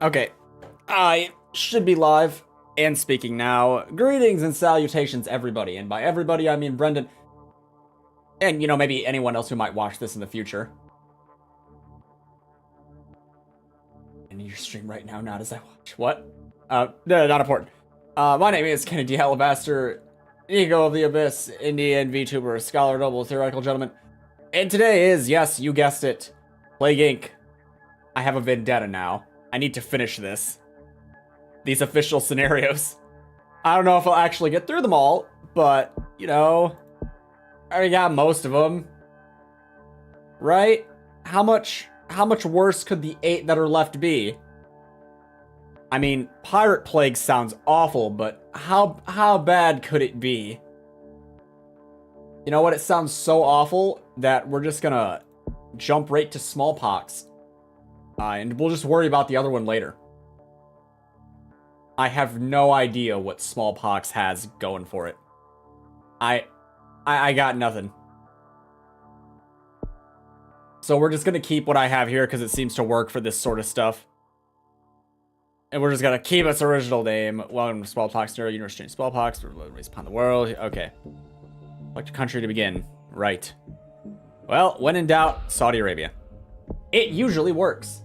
Okay, I should be live and speaking now. Greetings and salutations, everybody. And by everybody, I mean Brendan. And, you know, maybe anyone else who might watch this in the future. And your stream right now, not as I watch. What? No, not important. My name is Kennedy Alabaster, Ego of the Abyss, Indian VTuber, Scholar, Noble, Theoretical Gentleman. And today is, yes, you guessed it, Plague Inc. I have a vendetta now. I need to finish this. These official scenarios. I don't know if I'll actually get through them all, but, you know, I already got most of them. Right? How much worse could the 8 that are left be? I mean, Pirate Plague sounds awful, but how bad could it be? You know what? It sounds so awful that we're just gonna jump right to smallpox. And we'll just worry about the other one later. I have no idea what smallpox has going for it. I got nothing. So we're just gonna keep what I have here because it seems to work for this sort of stuff. And we're just gonna keep its original name. Welcome to Smallpox Neuro Universe Change Smallpox. We're released upon the world. Okay. Select a country to begin. Right. Well, when in doubt, Saudi Arabia. It usually works.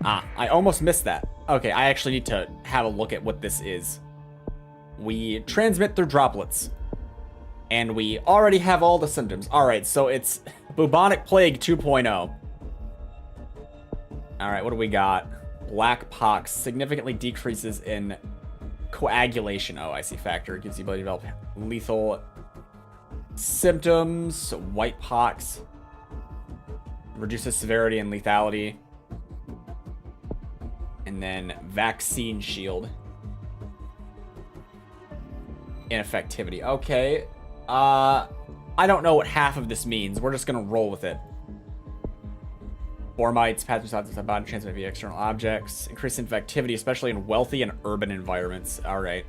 I almost missed that. Okay, I actually need to have a look at what this is. We transmit through droplets. And we already have all the symptoms. Alright, so it's bubonic plague 2.0. Alright, what do we got? Black pox significantly decreases in coagulation. Oh, I see. Factor gives the ability to develop lethal symptoms. White pox reduces severity and lethality. And then vaccine shield. Ineffectivity. Okay. I don't know what half of this means. We're just gonna roll with it. Formites, pathogens that body transmitted via external objects. Increase infectivity, especially in wealthy and urban environments. Alright.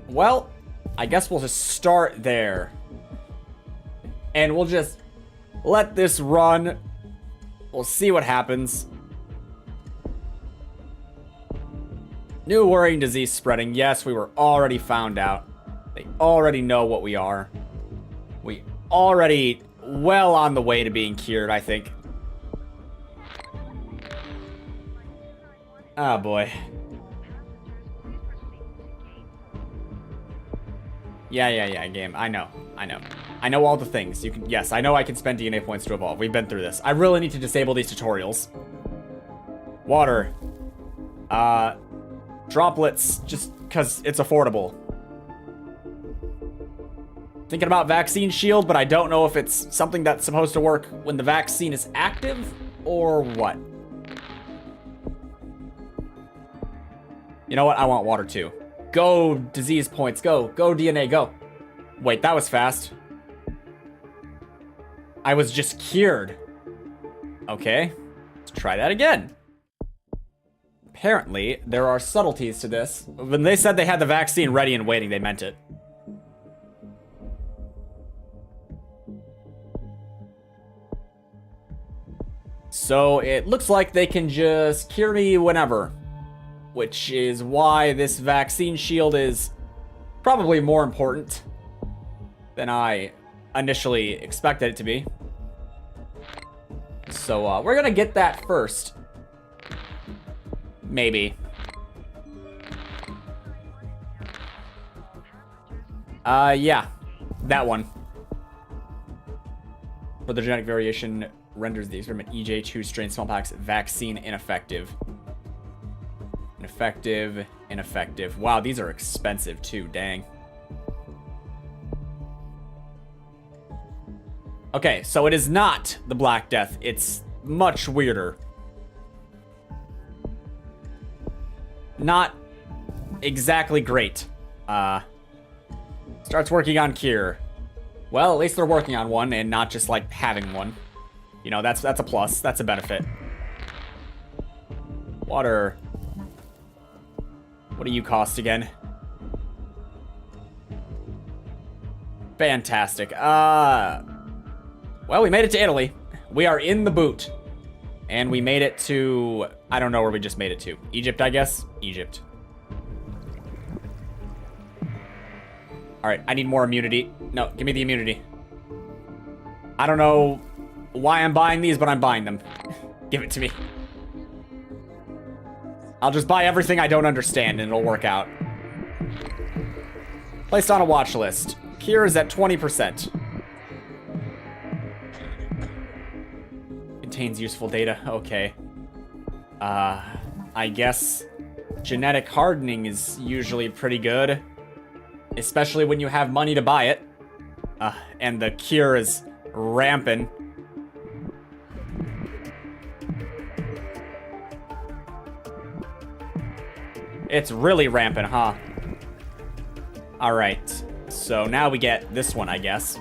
Well, I guess we'll just start there. And we'll just let this run. We'll see what happens. New worrying disease spreading. Yes, we were already found out. They already know what we are. We already well on the way to being cured, I think. Oh boy. Yeah, game. I know all the things. You can, yes, I know I can spend DNA points to evolve. We've been through this. I really need to disable these tutorials. Water. Droplets, just because it's affordable. Thinking about vaccine shield, but I don't know if it's something that's supposed to work when the vaccine is active, or what. You know what? I want water too. Go disease points, go DNA, go. Wait, that was fast. I was just cured. Okay, let's try that again. Apparently, there are subtleties to this. When they said they had the vaccine ready and waiting, they meant it. So it looks like they can just cure me whenever. Which is why this vaccine shield is probably more important than I initially expected it to be. So we're gonna get that first. Maybe. Yeah. That one. But the genetic variation renders the experiment EJ2 strain smallpox vaccine ineffective. Ineffective. Wow, these are expensive too, dang. Okay, so it is not the Black Death. It's much weirder. Not exactly great. Starts working on cure. Well, at least they're working on one and not just like having one. You know, that's a plus. That's a benefit. Water. What do you cost again? Fantastic. Well, we made it to Italy. We are in the boot. And we made it to... I don't know where we just made it to. Egypt, I guess? Egypt. Alright, I need more immunity. No, give me the immunity. I don't know why I'm buying these, but I'm buying them. Give it to me. I'll just buy everything I don't understand and it'll work out. Placed on a watch list. Cure is at 20%. Contains useful data. Okay. I guess genetic hardening is usually pretty good. Especially when you have money to buy it. And the cure is rampant. It's really rampant, huh? Alright. So now we get this one, I guess.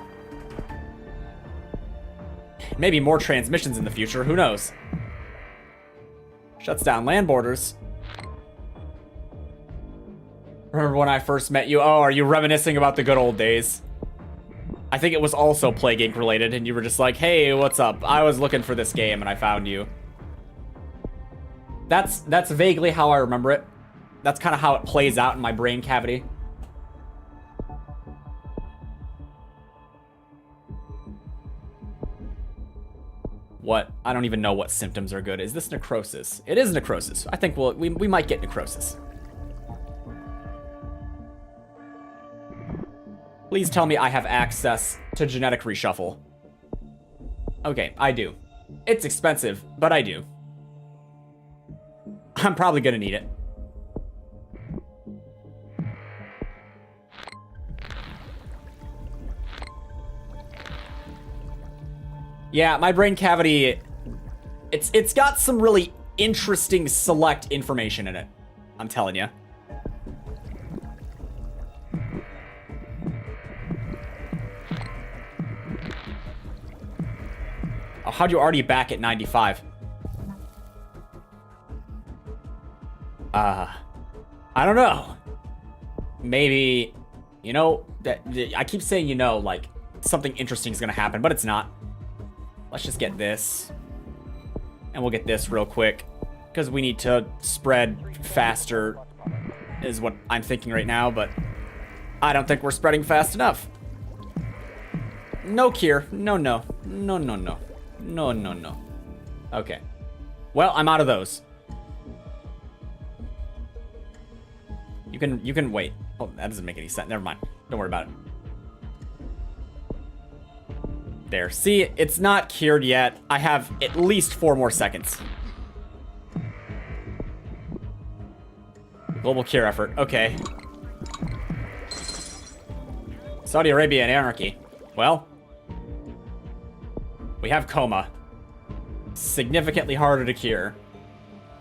Maybe more transmissions in the future, who knows? Shuts down land borders. Remember when I first met you? Oh, are you reminiscing about the good old days? I think it was also Plague Inc. related, and you were just like, hey, what's up? I was looking for this game, and I found you. That's vaguely how I remember it. That's kind of how it plays out in my brain cavity. What? I don't even know what symptoms are good. Is this necrosis? It is necrosis. I think we might get necrosis. Please tell me I have access to genetic reshuffle. Okay, I do. It's expensive, but I do. I'm probably gonna need it. Yeah, my brain cavity, it's got some really interesting select information in it. I'm telling you. Oh, how'd you already back at 95? I don't know. Maybe, you know, I keep saying, you know, like something interesting is gonna happen, but it's not. Let's just get this. And we'll get this real quick. Because we need to spread faster, is what I'm thinking right now, but I don't think we're spreading fast enough. No cure. No, no. No, no, no. No, no, no. Okay. Well, I'm out of those. You can wait. Oh, that doesn't make any sense. Never mind. Don't worry about it. There. See, it's not cured yet. I have at least 4 more seconds. Global cure effort. Okay. Saudi Arabia and anarchy. Well, we have coma. Significantly harder to cure.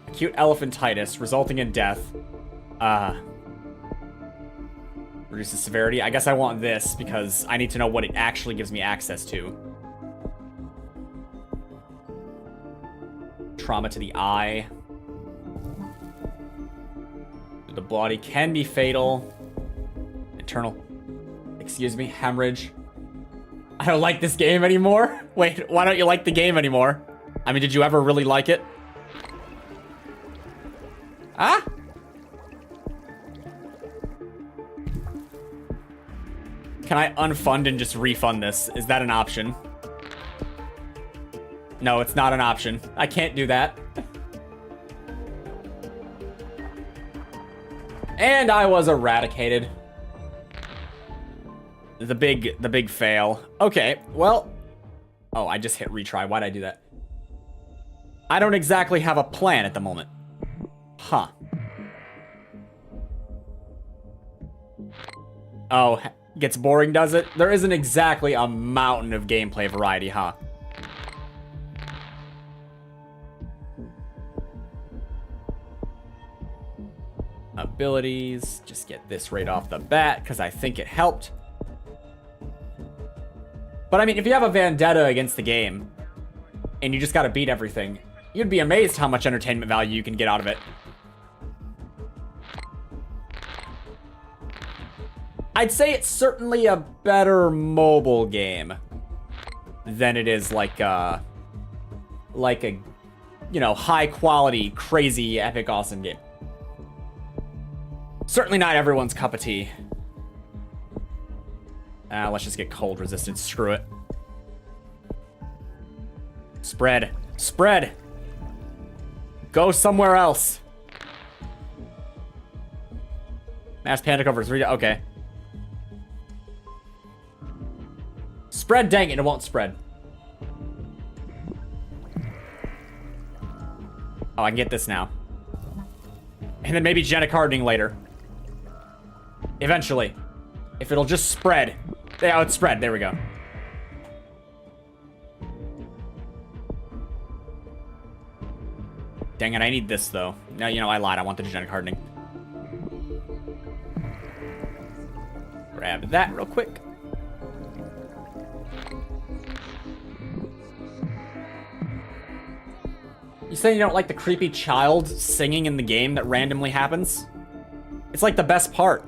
Acute elephantitis, resulting in death. Reduces severity. I guess I want this because I need to know what it actually gives me access to. Trauma to the eye. The body can be fatal. Internal. Excuse me, hemorrhage. I don't like this game anymore. Wait, why don't you like the game anymore? I mean, did you ever really like it? Ah? Can I unfund and just refund this? Is that an option? No, it's not an option. I can't do that. And I was eradicated. The big fail. Okay, well. Oh, I just hit retry. Why'd I do that? I don't exactly have a plan at the moment. Huh. Oh, gets boring, does it? There isn't exactly a mountain of gameplay variety, huh? Abilities. Just get this right off the bat, because I think it helped. But I mean, if you have a vendetta against the game, and you just gotta beat everything, you'd be amazed how much entertainment value you can get out of it. I'd say it's certainly a better mobile game than it is like a you know, high quality, crazy, epic, awesome game. Certainly not everyone's cup of tea. Let's just get cold resistant. Screw it. Spread. Spread. Go somewhere else. Mass panic over 3. Okay. Spread, dang it, it won't spread. Oh, I can get this now. And then maybe genetic hardening later. Eventually. If it'll just spread. Yeah, it's spread. There we go. Dang it, I need this, though. No, you know, I lied. I want the genetic hardening. Grab that real quick. You saying you don't like the creepy child singing in the game that randomly happens? It's like the best part.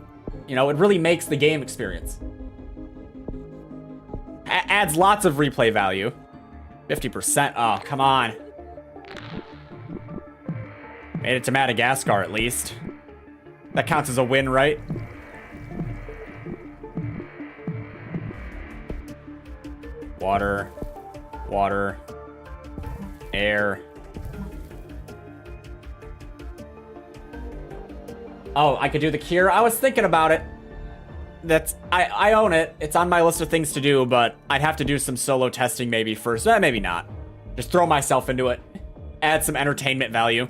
You know, it really makes the game experience. Adds lots of replay value. 50%. Oh, come on. Made it to Madagascar, at least. That counts as a win, right? Water. Water. Air. Oh, I could do the cure. I was thinking about it. I own it. It's on my list of things to do, but I'd have to do some solo testing maybe first. Maybe not. Just throw myself into it. Add some entertainment value.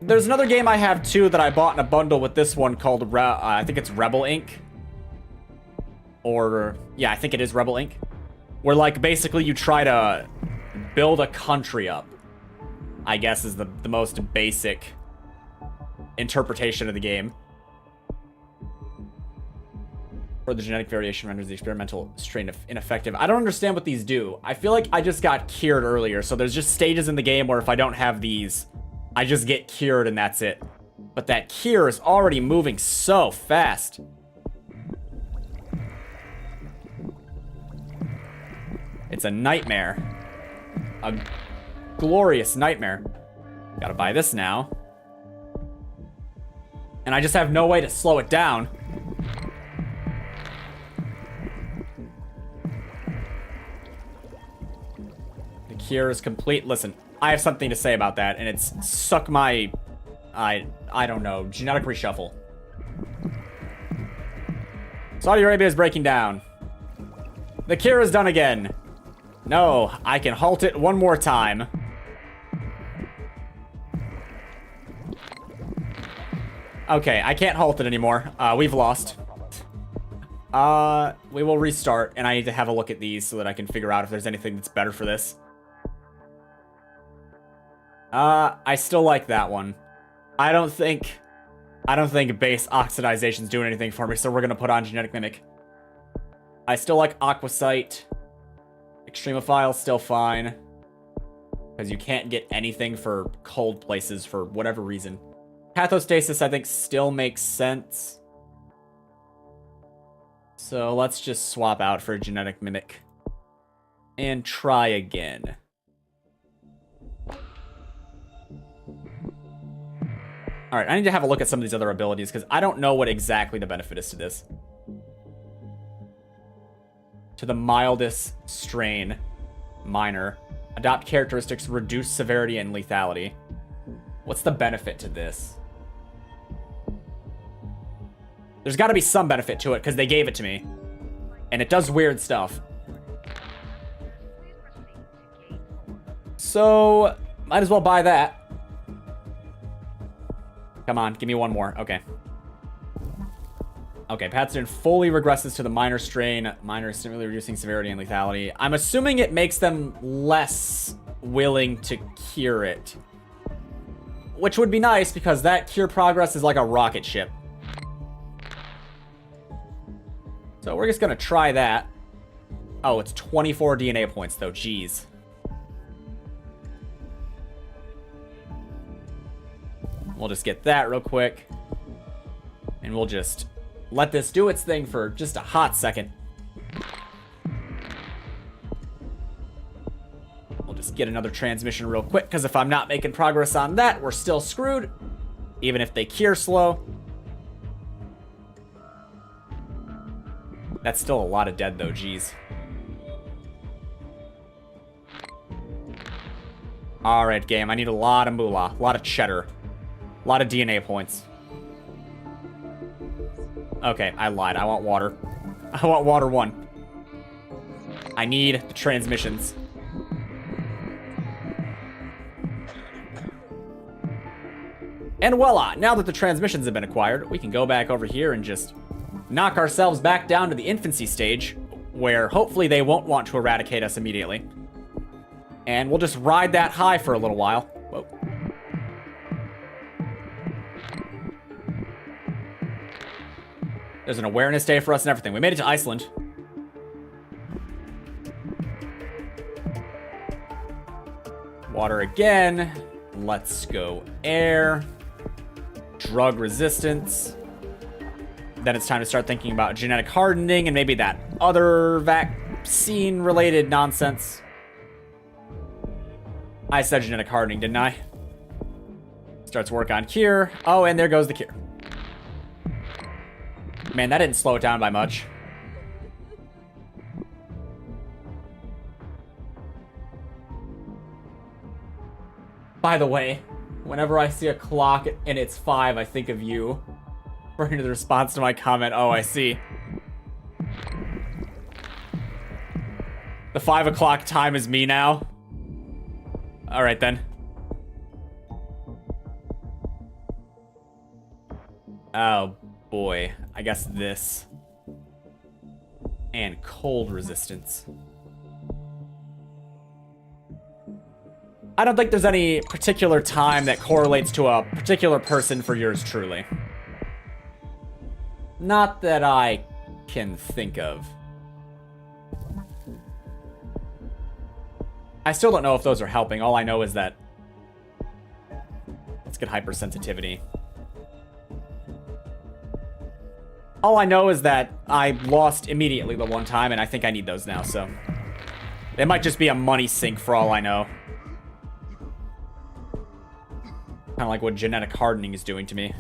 There's another game I have too that I bought in a bundle with this one called I think it's Rebel Inc. Or yeah, I think it is Rebel Inc. Where like basically you try to build a country up. I guess is the most basic interpretation of the game. Or the genetic variation renders the experimental strain ineffective. I don't understand what these do. I feel like I just got cured earlier, so there's just stages in the game where if I don't have these, I just get cured and that's it. But that cure is already moving so fast. It's a nightmare. A glorious nightmare. Gotta buy this now. And I just have no way to slow it down. The cure is complete. Listen, I have something to say about that, and it's suck my... I don't know. Genetic reshuffle. Saudi Arabia is breaking down. The cure is done again. No, I can halt it one more time. Okay, I can't halt it anymore. We've lost. We will restart, and I need to have a look at these so that I can figure out if there's anything that's better for this. I still like that one. I don't think base oxidization's doing anything for me, so we're gonna put on Genetic Mimic. I still like Aquasite. Extremophile, still fine. Because you can't get anything for cold places for whatever reason. Pathostasis, I think, still makes sense. So let's just swap out for Genetic Mimic. And try again. Alright, I need to have a look at some of these other abilities, because I don't know what exactly the benefit is to this. To the mildest strain. Minor. Adopt characteristics, reduce severity and lethality. What's the benefit to this? There's got to be some benefit to it, because they gave it to me. And it does weird stuff. So, might as well buy that. Come on, give me one more. Okay. Okay, Pathogen fully regresses to the minor strain. Minor is simply reducing severity and lethality. I'm assuming it makes them less willing to cure it. Which would be nice, because that cure progress is like a rocket ship. So we're just going to try that. Oh, it's 24 DNA points, though. Jeez. We'll just get that real quick. And we'll just let this do its thing for just a hot second. We'll just get another transmission real quick, because if I'm not making progress on that, we're still screwed. Even if they cure slow. That's still a lot of dead, though, geez. Alright, game. I need a lot of moolah. A lot of cheddar. A lot of DNA points. Okay, I lied. I want water. I want water 1. I need the transmissions. And voila! Now that the transmissions have been acquired, we can go back over here and just knock ourselves back down to the infancy stage, where hopefully they won't want to eradicate us immediately. And we'll just ride that high for a little while. Whoa. There's an awareness day for us and everything. We made it to Iceland. Water again. Let's go air. Drug resistance. Then it's time to start thinking about genetic hardening and maybe that other vaccine-related nonsense. I said genetic hardening, didn't I? Starts work on cure. Oh, and there goes the cure. Man, that didn't slow it down by much. By the way, whenever I see a clock and it's 5, I think of you. Referring to the response to my comment, oh, I see. The 5 o'clock time is me now. Alright then. Oh boy, I guess this. And cold resistance. I don't think there's any particular time that correlates to a particular person for yours truly. Not that I can think of. I still don't know if those are helping. All I know is that... Let's get hypersensitivity. All I know is that I lost immediately the one time, and I think I need those now, so... It might just be a money sink for all I know. Kind of like what genetic hardening is doing to me.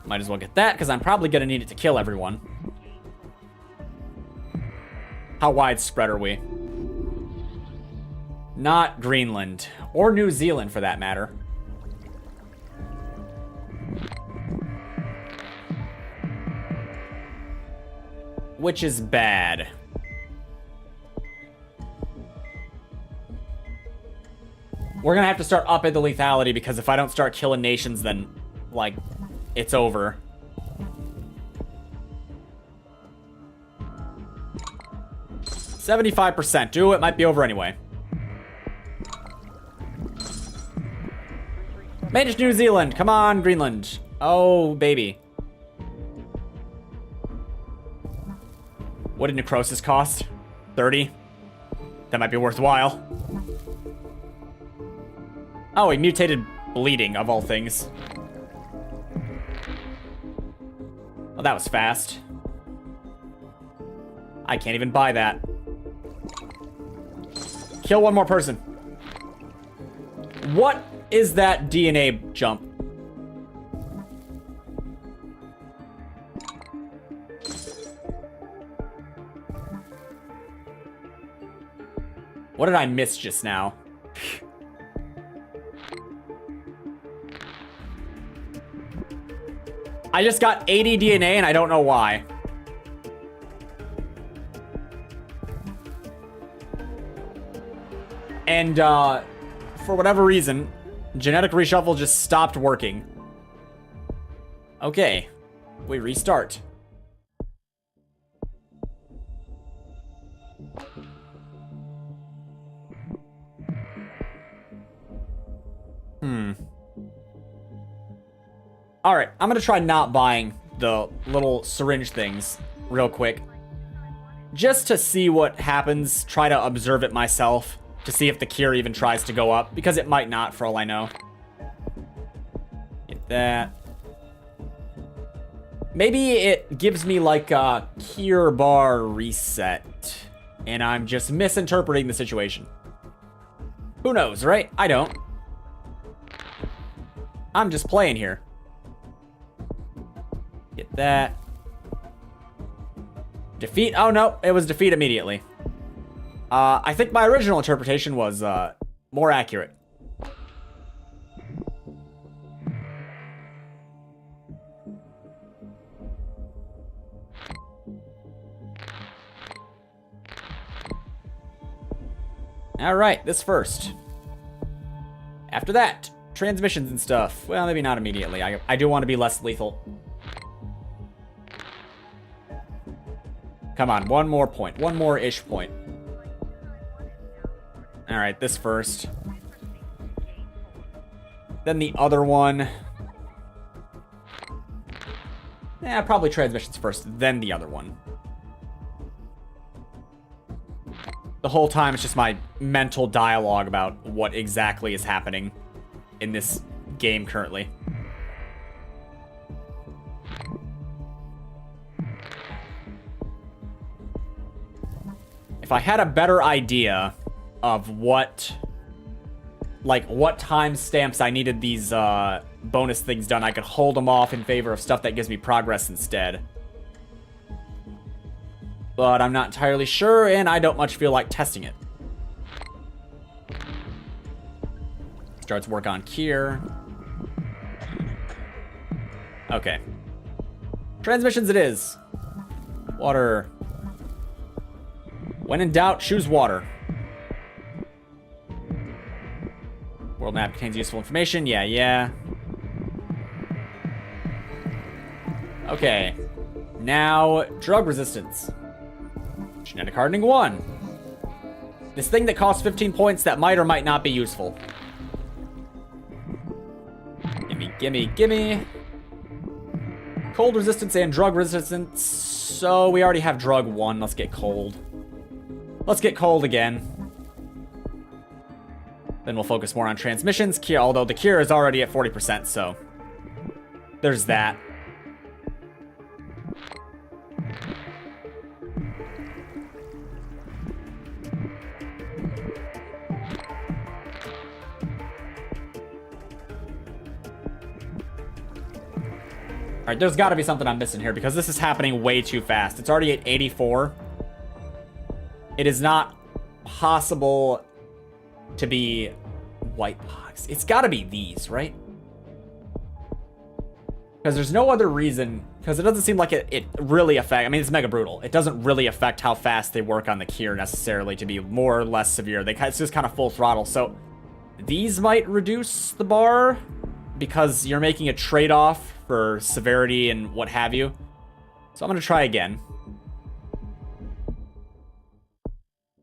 Might as well get that, because I'm probably going to need it to kill everyone. How widespread are we? Not Greenland. Or New Zealand, for that matter. Which is bad. We're going to have to start upping the lethality, because if I don't start killing nations, then, like, it's over. %75%. Do it might be over anyway. Manage New Zealand. Come on, Greenland. Oh, baby. What did necrosis cost? 30? That might be worthwhile. Oh, he mutated bleeding, of all things. Oh, that was fast. I can't even buy that. Kill one more person. What is that DNA jump? What did I miss just now? I just got 80 DNA and I don't know why. And, for whatever reason, genetic reshuffle just stopped working. Okay, we restart. Alright, I'm gonna try not buying the little syringe things real quick. Just to see what happens, try to observe it myself. To see if the cure even tries to go up, because it might not, for all I know. Get that. Maybe it gives me like a cure bar reset. and I'm just misinterpreting the situation. Who knows, right? I don't. I'm just playing here. Get that. Defeat? Oh, no. It was defeat immediately. I think my original interpretation was more accurate. Alright, this first. After that, transmissions and stuff. Well, maybe not immediately. I do want to be less lethal. Come on, one more point. One more-ish point. Alright, this first. Then the other one. Yeah, probably transmissions first, then the other one. The whole time it's just my mental dialogue about what exactly is happening in this game currently. If I had a better idea of what timestamps I needed these bonus things done, I could hold them off in favor of stuff that gives me progress instead. But I'm not entirely sure, and I don't much feel like testing it. Starts work on Kier. Okay. Transmissions it is. Water. When in doubt, choose water. World map contains useful information. Yeah. Okay. Now, drug resistance. Genetic hardening 1. This thing that costs 15 points that might or might not be useful. Gimme. Cold resistance and drug resistance. So we already have drug 1. Let's get cold. Let's get cold again. Then we'll focus more on transmissions. Cure, although the cure is already at 40%, so there's that. Alright, there's got to be something I'm missing here because this is happening way too fast. It's already at 84. It is not possible to be white box. It's got to be these, right? Because there's no other reason. Because it doesn't seem like it really affects. I mean, it's mega brutal. It doesn't really affect how fast they work on the cure necessarily to be more or less severe. It's just kind of full throttle. So these might reduce the bar because you're making a trade-off for severity and what have you. So I'm going to try again.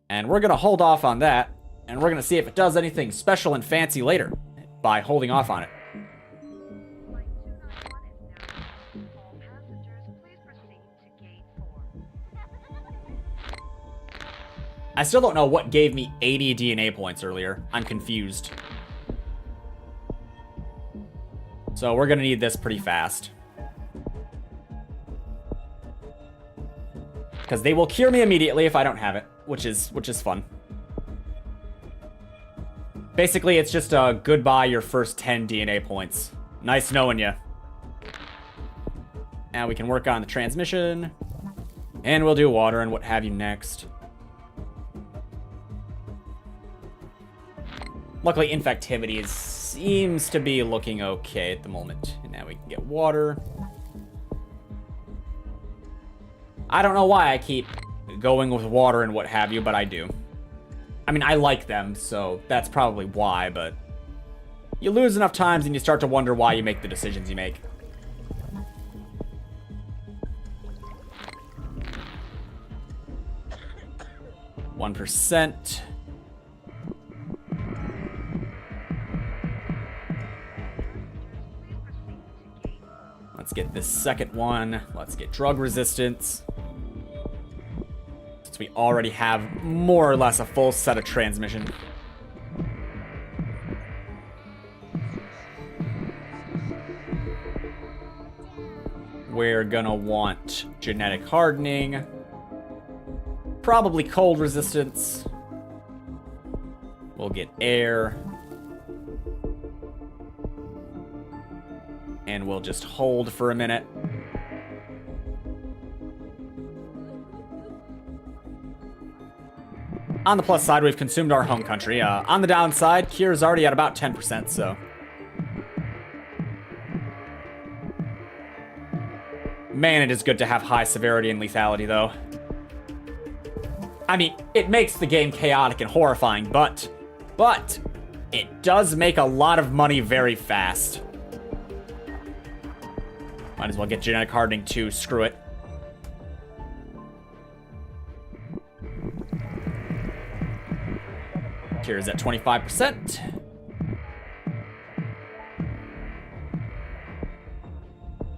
And we're going to hold off on that. And we're going to see if it does anything special and fancy later by holding off on it. I still don't know what gave me 80 DNA points earlier. I'm confused. So we're going to need this pretty fast. Because they will cure me immediately if I don't have it, which is fun. Basically, it's just a goodbye your first 10 DNA points. Nice knowing you. Now we can work on the transmission. And we'll do water and what have you next. Luckily, infectivity seems to be looking okay at the moment. And now we can get water. I don't know why I keep going with water and what have you, but I do. I mean, I like them, so that's probably why, but you lose enough times and you start to wonder why you make the decisions you make. %. Let's get this second one. Let's get drug resistance. Since we already have more or less a full set of transmission. We're gonna want genetic hardening. Probably cold resistance. We'll get air. And we'll just hold for a minute. On the plus side, we've consumed our home country. On the downside, Cure's already at about 10%, so... Man, it is good to have high severity and lethality, though. I mean, it makes the game chaotic and horrifying, but it does make a lot of money very fast. Might as well get genetic hardening too, screw it. Cure's at 25%.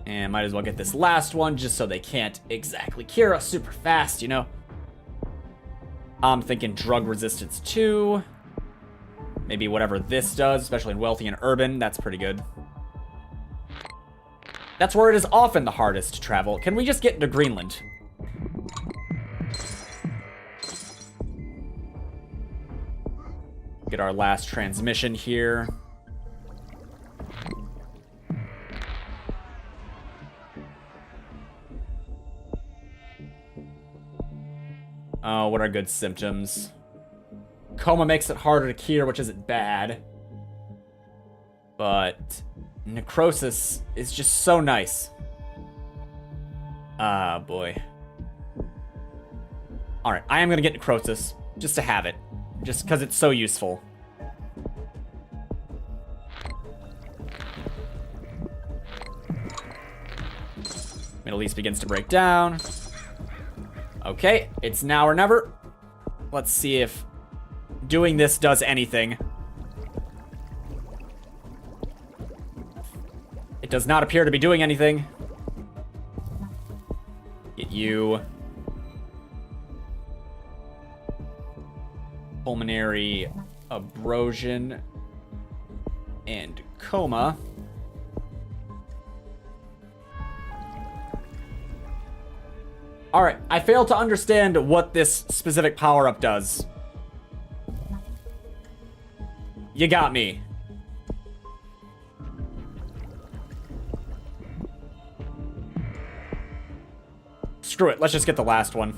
And might as well get this last one just so they can't exactly cure us super fast, you know? I'm thinking drug resistance too. Maybe whatever this does, especially in wealthy and urban, that's pretty good. That's where it is often the hardest to travel. Can we just get into Greenland? Get our last transmission here. Oh, what are good symptoms? Coma makes it harder to cure, which isn't bad. But necrosis is just so nice. Ah, boy. Alright, I am gonna get necrosis, just to have it. Just because it's so useful. Middle East begins to break down. Okay, it's now or never. Let's see if doing this does anything. It does not appear to be doing anything. Get you. Pulmonary abrasion and coma. Alright, I fail to understand what this specific power-up does. You got me. Screw it, let's just get the last one.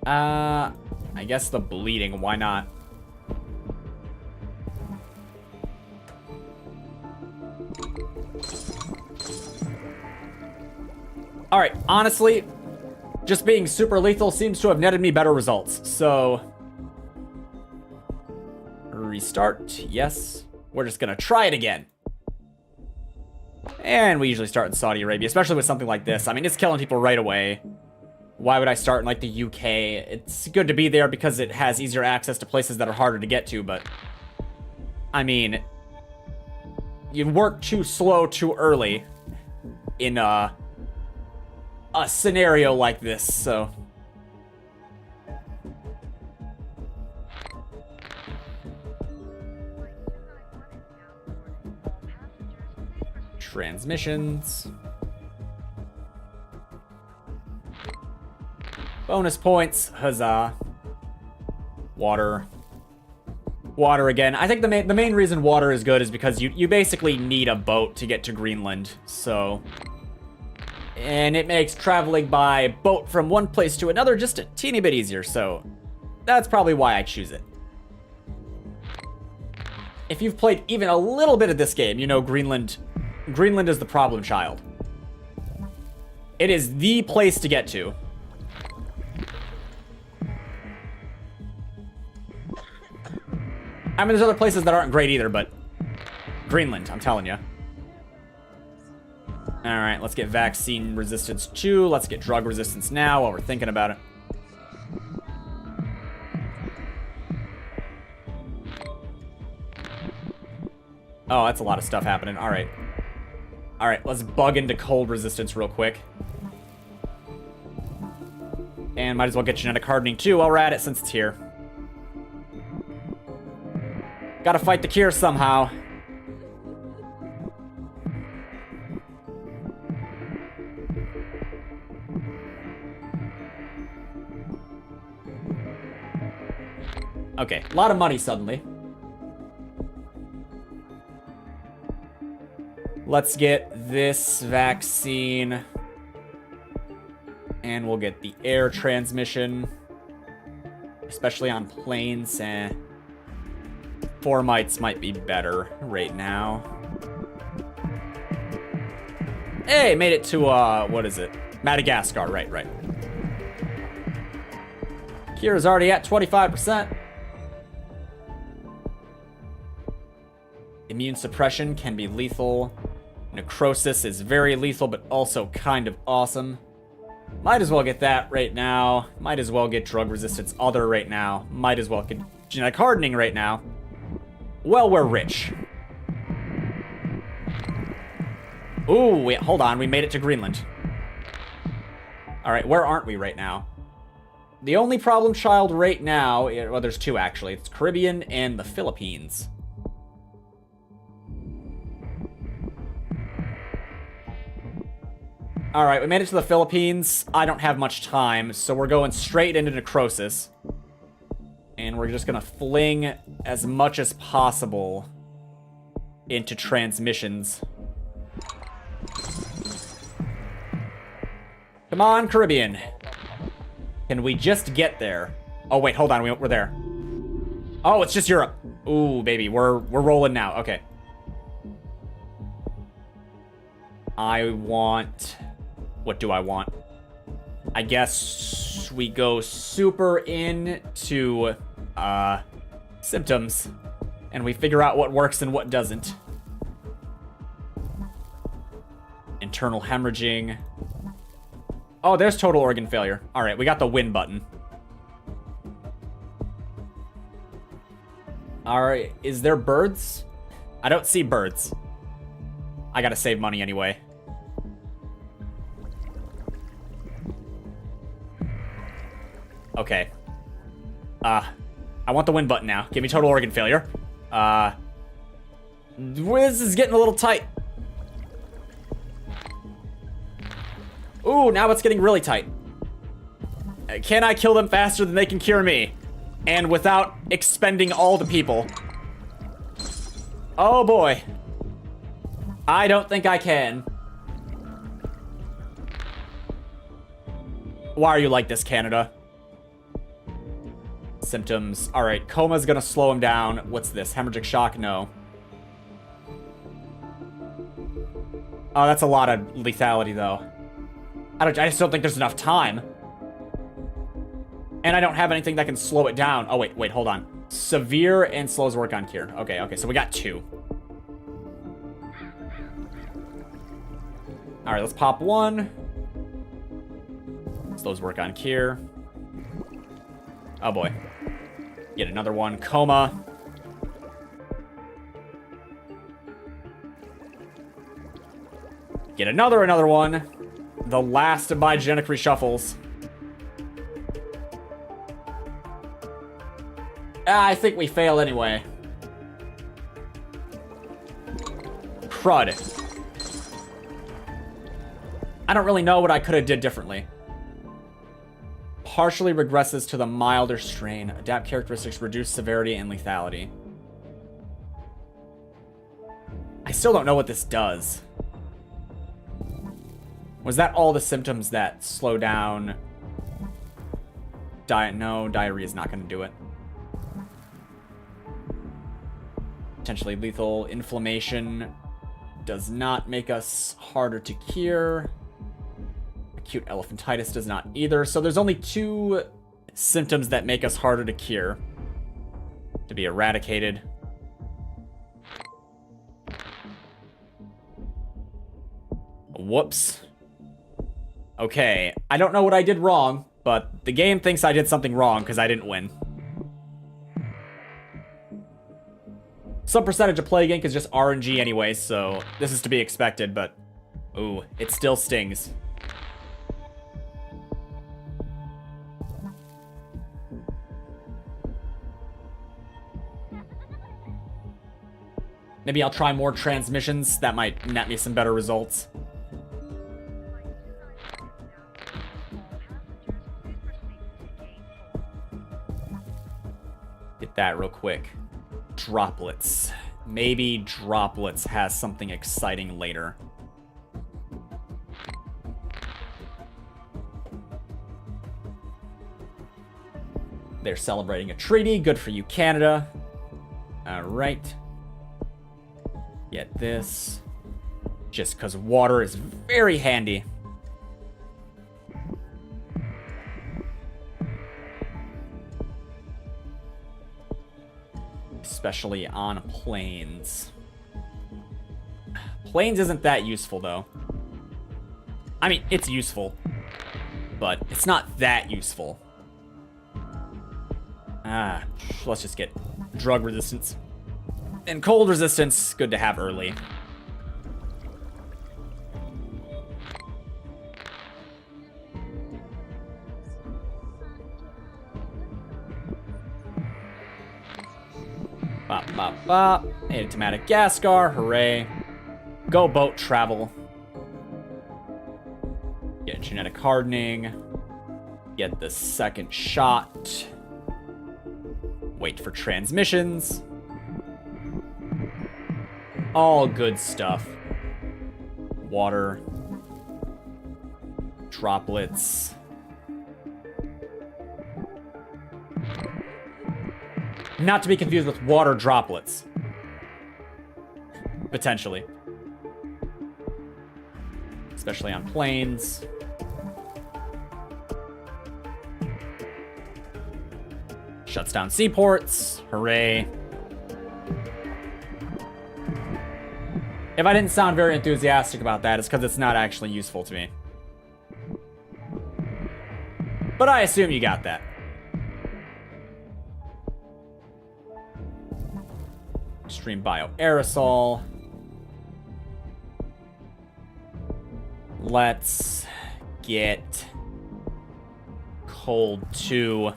I guess the bleeding, why not? Alright, honestly, just being super lethal seems to have netted me better results, so... Restart, yes. We're just gonna try it again. And we usually start in Saudi Arabia, especially with something like this. I mean, it's killing people right away. Why would I start in, like, the UK? It's good to be there because it has easier access to places that are harder to get to, but... I mean... You work too slow too early in, a scenario like this, so... Transmissions. Bonus points, huzzah. Water. Water again. I think the main reason water is good is because you basically need a boat to get to Greenland, so... And it makes traveling by boat from one place to another just a teeny bit easier, so that's probably why I choose it. If you've played even a little bit of this game, you know Greenland is the problem child. It is the place to get to. I mean, there's other places that aren't great either, but Greenland, I'm telling you. Alright, let's get vaccine resistance too. Let's get drug resistance now while we're thinking about it. Oh, that's a lot of stuff happening. Alright. Alright, let's bug into cold resistance real quick. And might as well get genetic hardening too while we're at it since it's here. Gotta fight the cure somehow. Okay, a lot of money suddenly. Let's get this vaccine. And we'll get the air transmission. Especially on planes. 4 mites might be better right now. Hey, made it to, what is it? Madagascar, right. Cure's already at 25%. Immune suppression can be lethal. Necrosis is very lethal, but also kind of awesome. Might as well get that right now. Might as well get drug resistance other right now. Might as well get genetic hardening right now. Well, we're rich. Ooh, wait, hold on. We made it to Greenland. Alright, where aren't we right now? The only problem child right now, well, there's 2 actually. It's Caribbean and the Philippines. Alright, we made it to the Philippines. I don't have much time, so we're going straight into necrosis. And we're just gonna fling as much as possible into transmissions. Come on, Caribbean. Can we just get there? Oh, wait, hold on, we're there. Oh, it's just Europe. Ooh, baby, we're rolling now. Okay. I want... What do I want? I guess we go super into symptoms, and we figure out what works and what doesn't. Internal hemorrhaging. Oh, there's total organ failure. All right, we got the win button. All right, is there birds? I don't see birds. I gotta save money anyway. Okay. I want the win button now. Give me total organ failure. This is getting a little tight. Ooh, now it's getting really tight. Can I kill them faster than they can cure me? And without expending all the people? Oh boy. I don't think I can. Why are you like this, Canada? Symptoms. Alright, coma's gonna slow him down. What's this? Hemorrhagic shock? No. Oh, that's a lot of lethality, though. I just don't think there's enough time. And I don't have anything that can slow it down. Oh, wait, hold on. Severe and slows work on cure. Okay, so we got 2. Alright, let's pop 1. Slows work on cure. Oh boy. Get another one. Coma. Get another one. The last of my genetic reshuffles. I think we fail anyway. Crud. I don't really know what I could have did differently. Partially regresses to the milder strain. Adapt characteristics, reduce severity and lethality. I still don't know what this does. Was that all the symptoms that slow down? Diet? No, diarrhea is not going to do it. Potentially lethal. Inflammation does not make us harder to cure. Acute elephantitis does not either. So there's only 2 symptoms that make us harder to cure. To be eradicated. Whoops. Okay, I don't know what I did wrong, but the game thinks I did something wrong because I didn't win. Some percentage of Plague Inc. is just RNG anyway, so this is to be expected, but... Ooh, it still stings. Maybe I'll try more transmissions. That might net me some better results. Get that real quick. Droplets. Maybe Droplets has something exciting later. They're celebrating a treaty. Good for you, Canada. All right. Get this. Just because water is very handy. Especially on planes. Planes isn't that useful, though. I mean, it's useful. But it's not that useful. Let's just get drug resistance. And cold resistance, good to have early. Bop, bop, bop. Made it to Madagascar, hooray. Go boat travel. Get genetic hardening. Get the second shot. Wait for transmissions. All good stuff. Water. Droplets. Not to be confused with water droplets. Potentially. Especially on planes. Shuts down seaports. Hooray. If I didn't sound very enthusiastic about that, it's because it's not actually useful to me. But I assume you got that. Extreme bioaerosol. Let's get cold 2.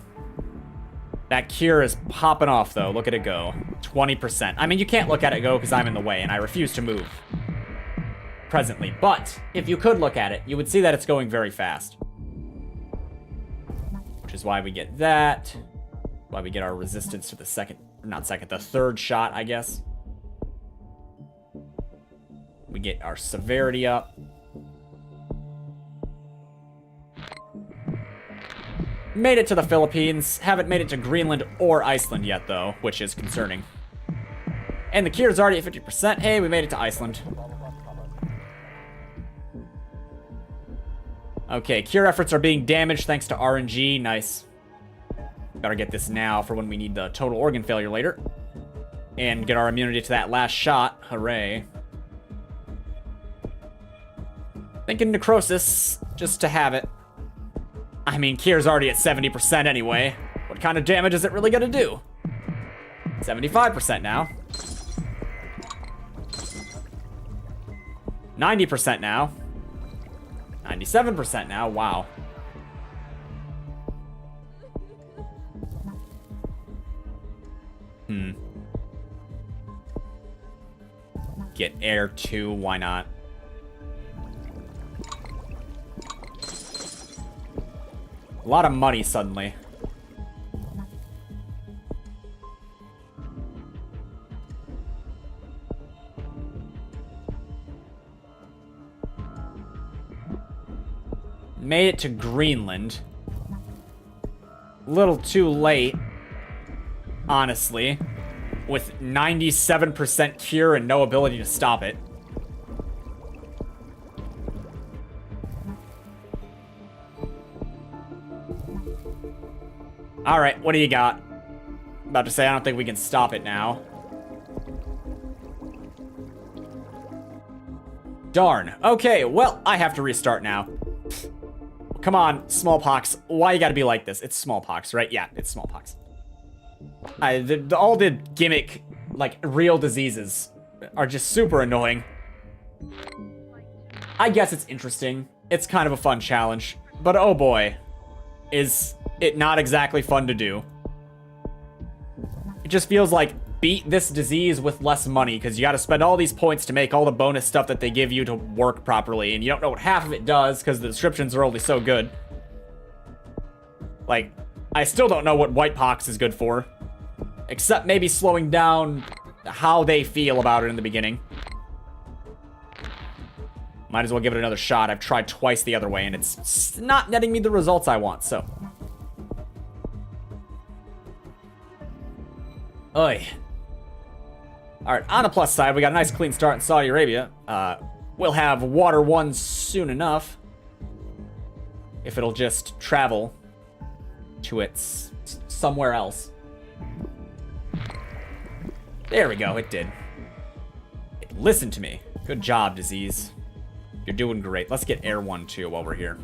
That cure is popping off, though. Look at it go. 20%. I mean, you can't look at it go because I'm in the way, and I refuse to move. Presently. But, if you could look at it, you would see that it's going very fast. Which is why we get that. Why we get our resistance to the the third shot, I guess. We get our severity up. Made it to the Philippines. Haven't made it to Greenland or Iceland yet, though, which is concerning. And the cure's already at 50%. Hey, we made it to Iceland. Okay, cure efforts are being damaged thanks to RNG. Nice. Better get this now for when we need the total organ failure later. And get our immunity to that last shot. Hooray. Thinking necrosis, just to have it. I mean, Kier's already at 70% anyway. What kind of damage is it really gonna do? 75% now. 90% now. 97% now, wow. Get air too, why not? A lot of money suddenly. Made it to Greenland. A little too late, honestly. With 97% cure and no ability to stop it. Alright, what do you got? About to say, I don't think we can stop it now. Darn. Okay, well, I have to restart now. Come on, smallpox. Why you gotta be like this? It's smallpox, right? Yeah, it's smallpox. All the gimmick, like, real diseases are just super annoying. I guess it's interesting. It's kind of a fun challenge. But oh boy, is it not exactly fun to do. It just feels like beat this disease with less money, because you got to spend all these points to make all the bonus stuff that they give you to work properly, and you don't know what half of it does, because the descriptions are only so good. Like, I still don't know what white pox is good for, except maybe slowing down how they feel about it in the beginning. Might as well give it another shot. I've tried twice the other way, and it's not netting me the results I want, so. Oy. Alright, on the plus side, we got a nice clean start in Saudi Arabia. We'll have Water 1 soon enough. If it'll just travel to its somewhere else. There we go, it did. Listen to me. Good job, disease. You're doing great. Let's get Air 1 too while we're here.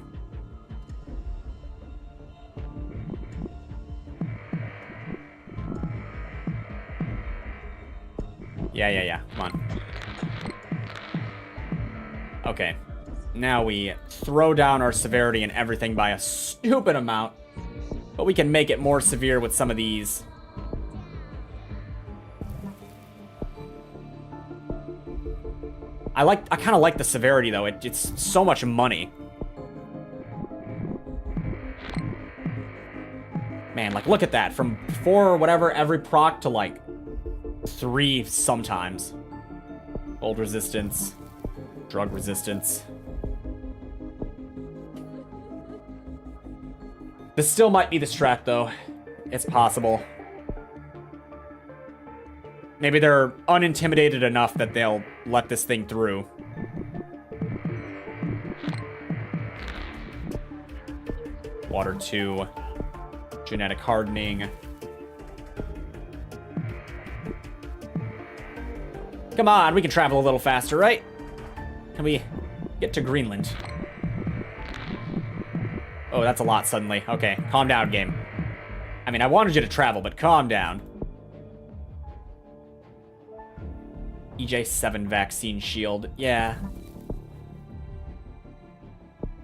Yeah. Come on. Okay. Now we throw down our severity and everything by a stupid amount. But we can make it more severe with some of these. I kind of like the severity, though. It's so much money. Man, like, look at that. From 4 or whatever every proc to, like, 3 sometimes. Cold resistance. Drug resistance. This still might be the strat, though. It's possible. Maybe they're unintimidated enough that they'll let this thing through. Water 2. Genetic hardening. Come on, we can travel a little faster, right? Can we get to Greenland? Oh, that's a lot suddenly. Okay, calm down, game. I mean, I wanted you to travel, but calm down. EJ7 vaccine shield. Yeah.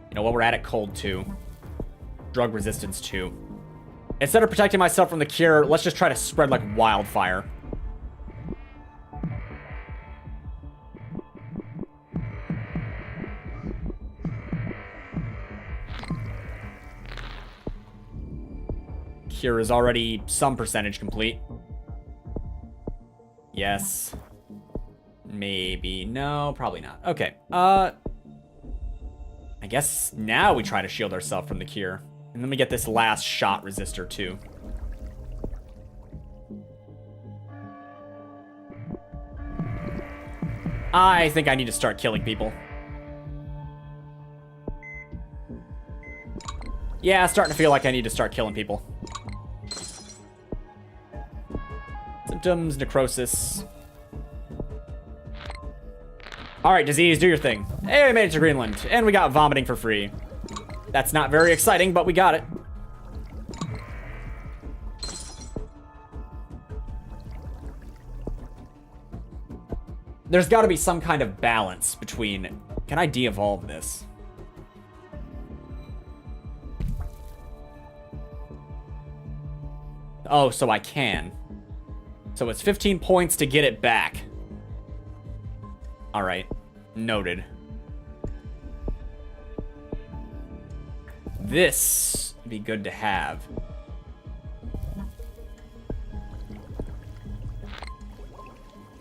You know what? We're at cold 2. Drug resistance 2. Instead of protecting myself from the cure, let's just try to spread like wildfire. Cure is already some percentage complete. Yes. Maybe. No, probably not. Okay. I guess now we try to shield ourselves from the cure. And then we get this last shot resistor too. I think I need to start killing people. Yeah, starting to feel like I need to start killing people. Symptoms, necrosis. Alright, disease, do your thing. Hey, we made it to Greenland, and we got vomiting for free. That's not very exciting, but we got it. There's got to be some kind of balance between... Can I de-evolve this? Oh, so I can. So it's 15 points to get it back. Alright. Noted. This would be good to have.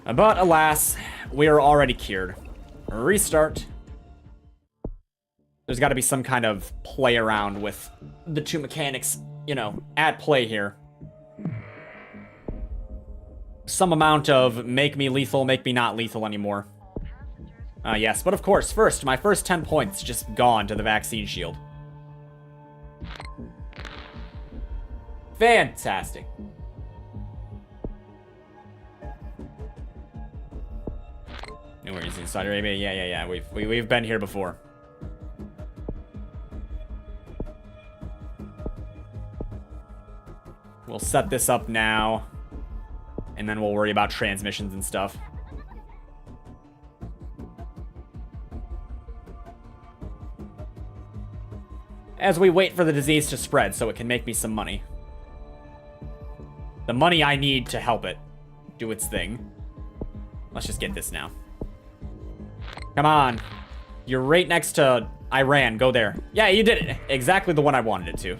But alas, we are already cured. Restart. There's got to be some kind of play around with the two mechanics, you know, at play here. Some amount of make me lethal, make me not lethal anymore. Yes, but of course, first, my first 10 points just gone to the vaccine shield. Fantastic. New worries in Saudi Arabia? Yeah. We've been here before. We'll set this up now, and then we'll worry about transmissions and stuff. As we wait for the disease to spread so it can make me some money. The money I need to help it. do its thing. Let's just get this now. Come on. You're right next to Iran. Go there. Yeah, you did it. Exactly the one I wanted it to.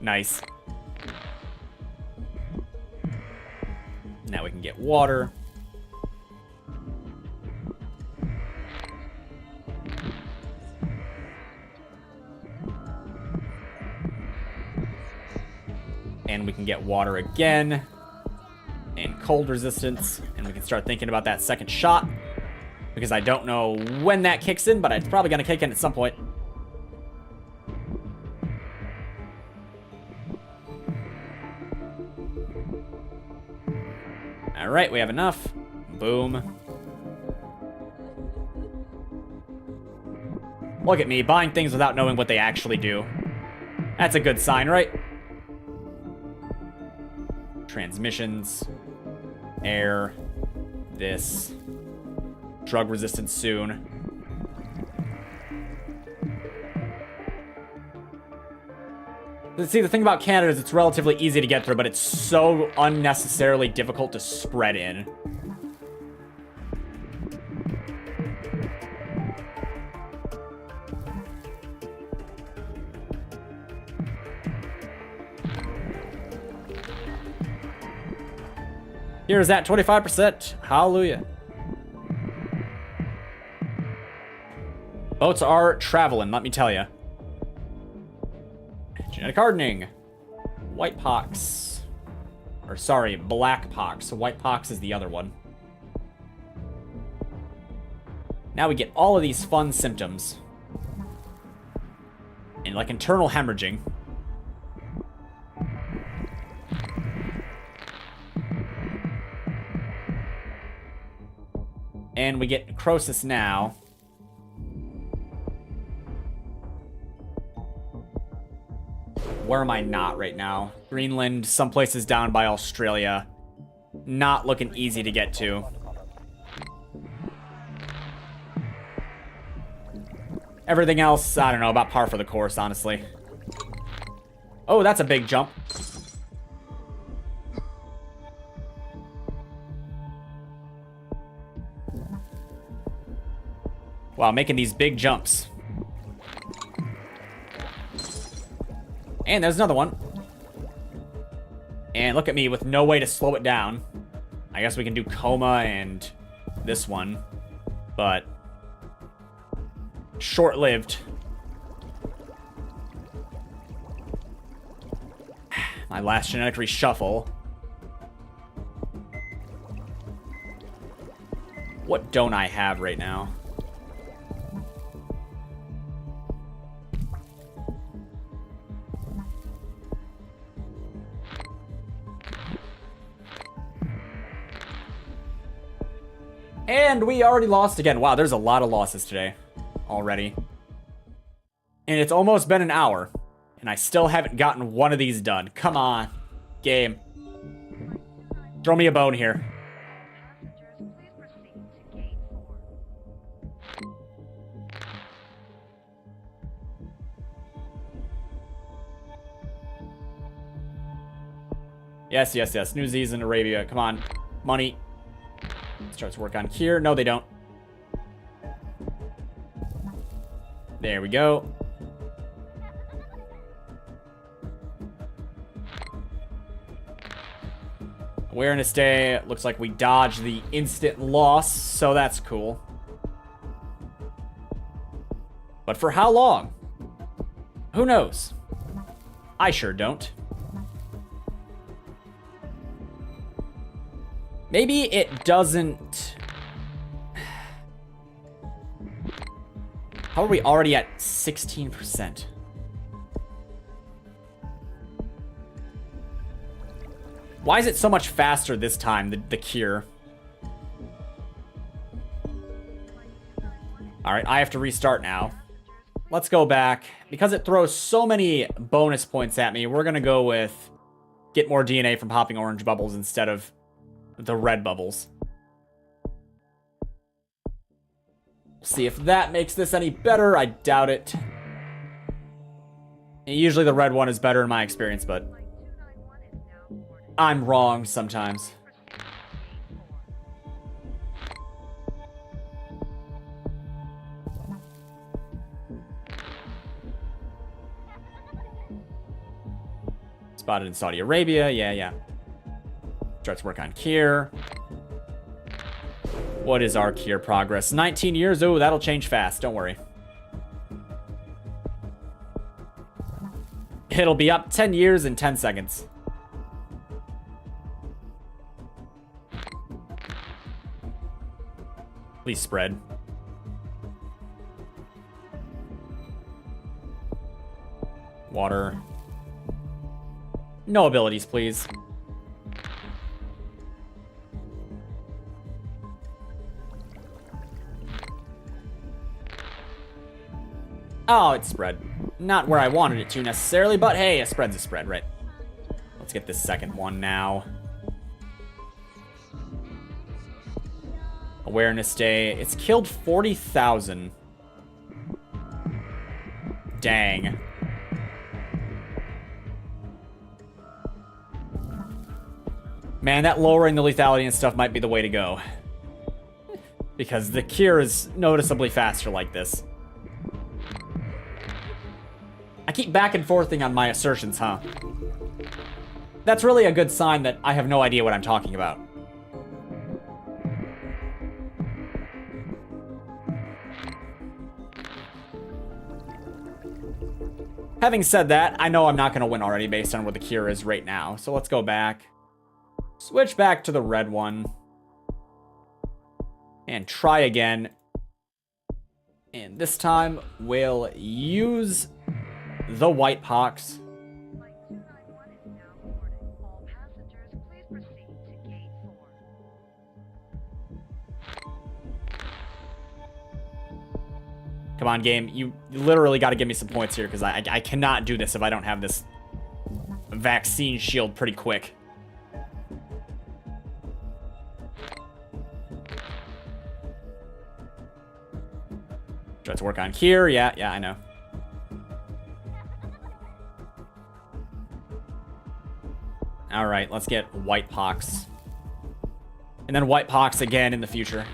Nice. Now we can get water. And we can get water again. And cold resistance. And we can start thinking about that second shot. Because I don't know when that kicks in, but it's probably going to kick in at some point. Alright, we have enough. Boom. Look at me, buying things without knowing what they actually do. That's a good sign, right? Transmissions. Air. This. Drug resistance soon. See, the thing about Canada is it's relatively easy to get through, but it's so unnecessarily difficult to spread in. Here's that 25%. Hallelujah. Boats are traveling, let me tell you. Genetic hardening. White pox. Or sorry, black pox. So white pox is the other one. Now we get all of these fun symptoms. And like internal hemorrhaging. And we get necrosis now. Where am I not right now? Greenland, some places down by Australia. Not looking easy to get to. Everything else, I don't know, about par for the course, honestly. Oh, that's a big jump. Wow, making these big jumps. And there's another one. And look at me with no way to slow it down. I guess we can do coma and this one. But short-lived. My last genetic reshuffle. What don't I have right now? And we already lost again. Wow, there's a lot of losses today already. And it's almost been an hour. And I still haven't gotten one of these done. Come on, game. Throw me a bone here. Yes, yes, yes. New Zealand, Arabia. Come on. Money. Starts to work on here. No, they don't. There we go. Awareness Day. Looks like we dodged the instant loss, so that's cool. But for how long? Who knows? I sure don't. Maybe it doesn't... How are we already at 16%? Why is it so much faster this time, the cure? Alright, I have to restart now. Let's go back. Because it throws so many bonus points at me, we're going to go with get more DNA from popping orange bubbles instead of the red bubbles. See if that makes this any better. I doubt it. Usually the red one is better in my experience, but... I'm wrong sometimes. Spotted in Saudi Arabia. Yeah. Starts work on Kier. What is our Kier progress? 19 years. Oh, that'll change fast. Don't worry. It'll be up 10 years in 10 seconds. Please spread. Water. No abilities, please. Oh, it spread. Not where I wanted it to necessarily, but hey, a spread's a spread, right? Let's get this second one now. Awareness Day. It's killed 40,000. Dang. Man, that lowering the lethality and stuff might be the way to go. Because the Kier is noticeably faster like this. I keep back and forthing on my assertions, huh? That's really a good sign that I have no idea what I'm talking about. Having said that, I know I'm not going to win already based on where the Kier is right now. So let's go back. Switch back to the red one. And try again. And this time, we'll use the white pox. Come on, game. You literally got to give me some points here because I cannot do this if I don't have this vaccine shield pretty quick. Try to work on here. Yeah, I know. All right, let's get white pox. And then white pox again in the future.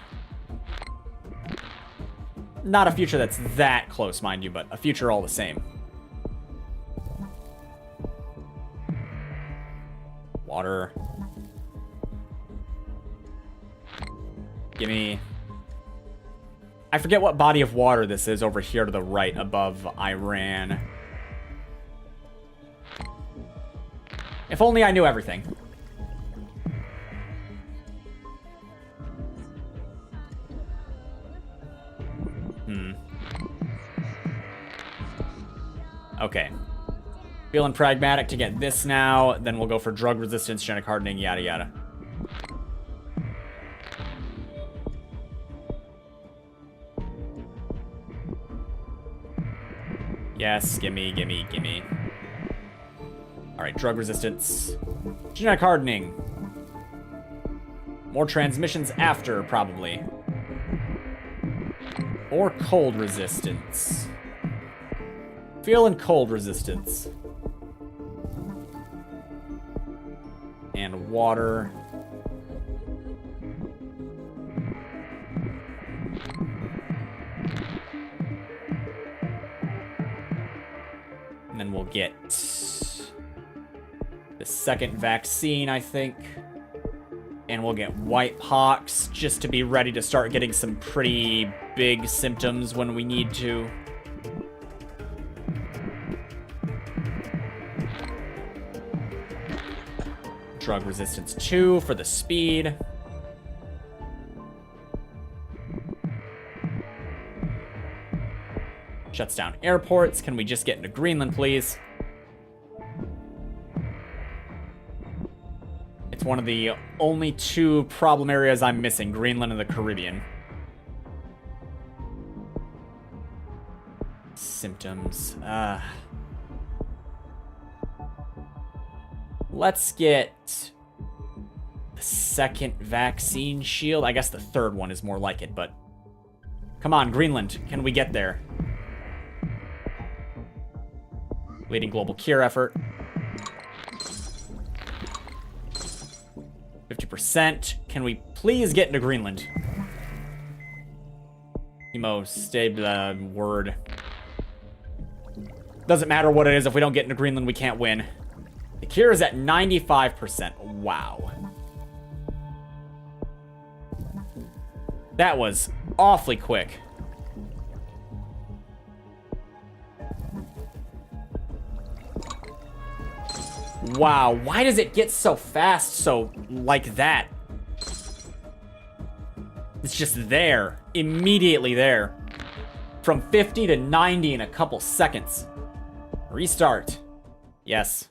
Not a future that's that close, mind you, but a future all the same. Water. Gimme. I forget what body of water this is over here to the right above Iran. If only I knew everything. Okay. Feeling pragmatic to get this now. Then we'll go for drug resistance, genetic hardening, yada yada. Yes, gimme. Alright, drug resistance. Genetic hardening. More transmissions after, probably. Or cold resistance. Feeling cold resistance. And water. And then we'll get the second vaccine, I think. And we'll get white pox just to be ready to start getting some pretty big symptoms when we need to. Drug resistance 2 for the speed. Shuts down airports. Can we just get into Greenland, please? It's one of the only two problem areas I'm missing, Greenland and the Caribbean. Symptoms. Let's get the second vaccine shield. I guess the third one is more like it, but... Come on, Greenland. Can we get there? Leading global cure effort. 50%. Can we please get into Greenland? Emo, stable word. Doesn't matter what it is. If we don't get into Greenland, we can't win. The cure is at 95%. Wow. That was awfully quick. Wow, why does it get so fast, so like that? It's just there, immediately there. From 50 to 90 in a couple seconds. Restart. Yes.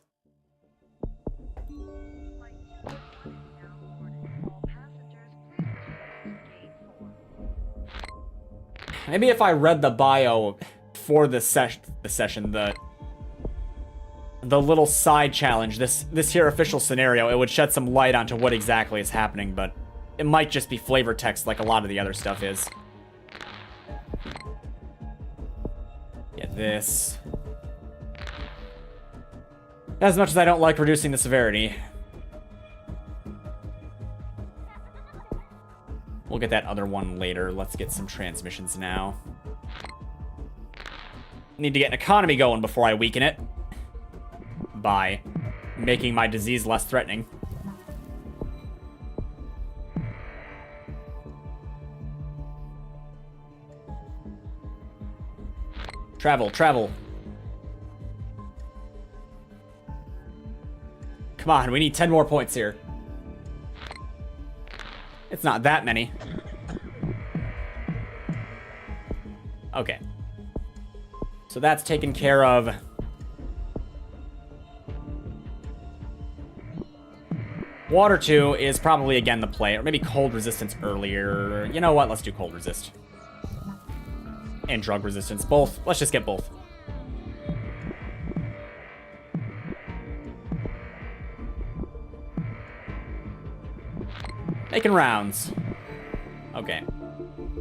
Maybe if I read the bio for the session, the little side challenge, this here official scenario, it would shed some light onto what exactly is happening, but it might just be flavor text like a lot of the other stuff is. Get this. As much as I don't like reducing the severity. We'll get that other one later. Let's get some transmissions now. Need to get an economy going before I weaken it. By making my disease less threatening. Travel, travel. Come on, we need 10 more points here. It's not that many. Okay. So that's taken care of. Water 2 is probably, again, the play. Or maybe cold resistance earlier. You know what? Let's do cold resist. And drug resistance. Both. Let's just get both. Making rounds. Okay.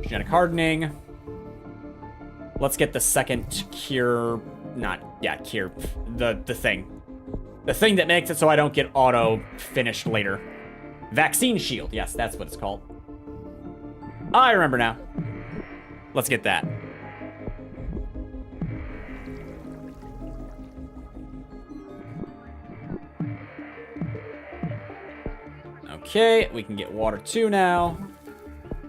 Genetic hardening. Let's get the second cure. Not, yeah, cure. The thing. The thing that makes it so I don't get auto-finished later. Vaccine shield. Yes, that's what it's called. I remember now. Let's get that. Okay, we can get water 2 now.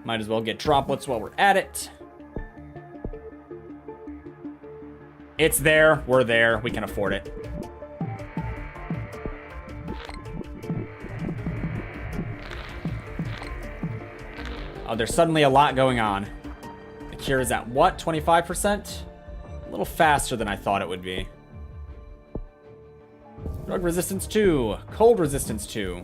Might as well get droplets while we're at it. It's there. We're there. We can afford it. Oh, there's suddenly a lot going on. The cure is at what? 25%? A little faster than I thought it would be. Drug resistance 2. Cold resistance 2.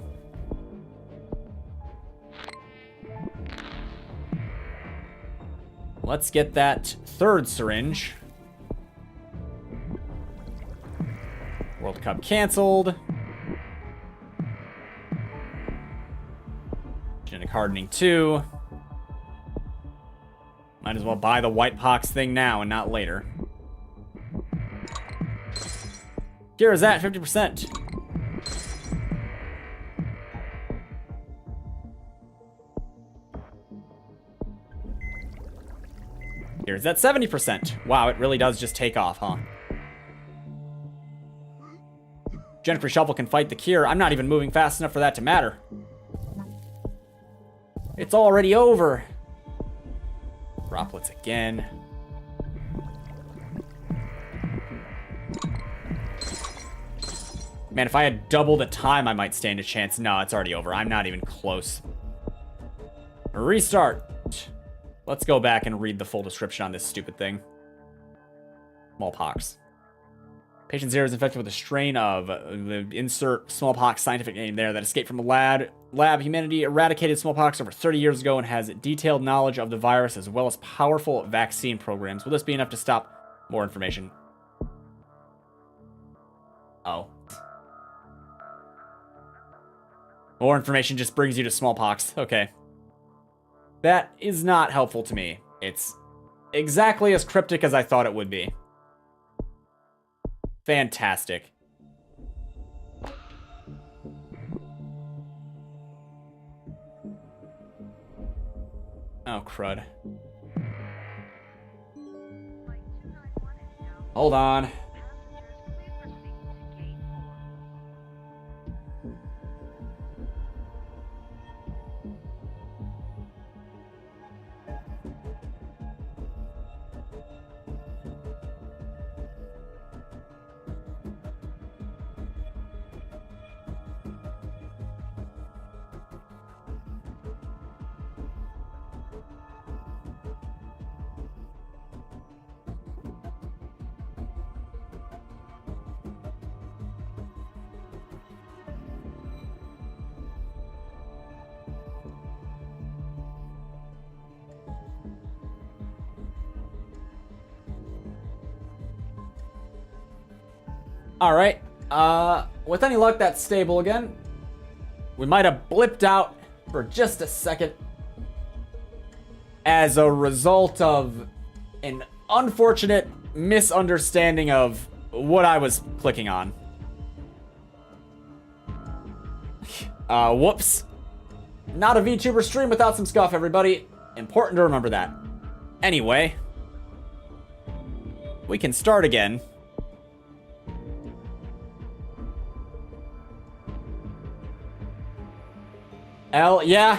Let's get that third syringe. World Cup canceled. Genetic hardening 2. Might as well buy the white pox thing now and not later. Here is at 50%. Here's at 70%. Wow, it really does just take off, huh? Jennifer Shovel can fight the cure. I'm not even moving fast enough for that to matter. It's already over. Droplets again. Man, if I had double the time, I might stand a chance. No, it's already over. I'm not even close. Restart. Let's go back and read the full description on this stupid thing. Smallpox. Patient 0 is infected with a strain of insert smallpox scientific name there that escaped from a lab. Humanity eradicated smallpox over 30 years ago and has detailed knowledge of the virus as well as powerful vaccine programs. Will this be enough to stop? More information. Oh. More information just brings you to smallpox. Okay. That is not helpful to me. It's exactly as cryptic as I thought it would be. Fantastic. Oh, crud. Hold on. Alright, with any luck, that's stable again. We might have blipped out for just a second as a result of an unfortunate misunderstanding of what I was clicking on. Whoops. Not a VTuber stream without some scuff, everybody. Important to remember that. Anyway, we can start again.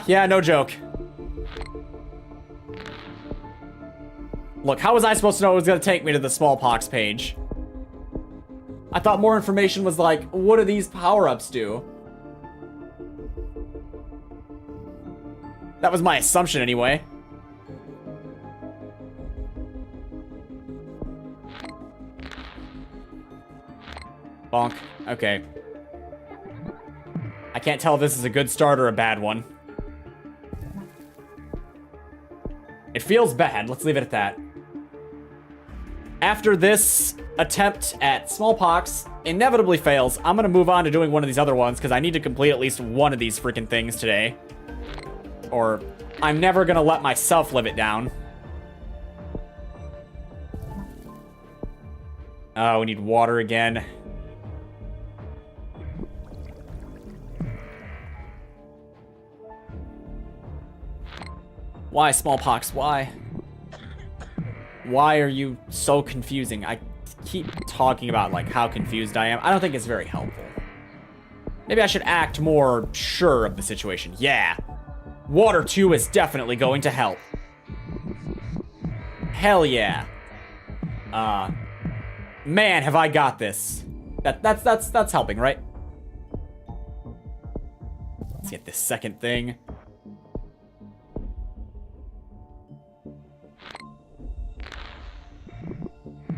Yeah, no joke. Look, how was I supposed to know it was going to take me to the smallpox page? I thought more information was like, what do these power-ups do? That was my assumption anyway. Bonk. Okay. I can't tell if this is a good start or a bad one. It feels bad. Let's leave it at that. After this attempt at smallpox inevitably fails, I'm gonna move on to doing one of these other ones because I need to complete at least one of these freaking things today. Or I'm never gonna let myself live it down. Oh, we need water again. Why, smallpox? Why? Why are you so confusing? I keep talking about, like, how confused I am. I don't think it's very helpful. Maybe I should act more sure of the situation. Yeah. Water 2 is definitely going to help. Hell yeah. Man, have I got this. That's helping, right? Let's get this second thing.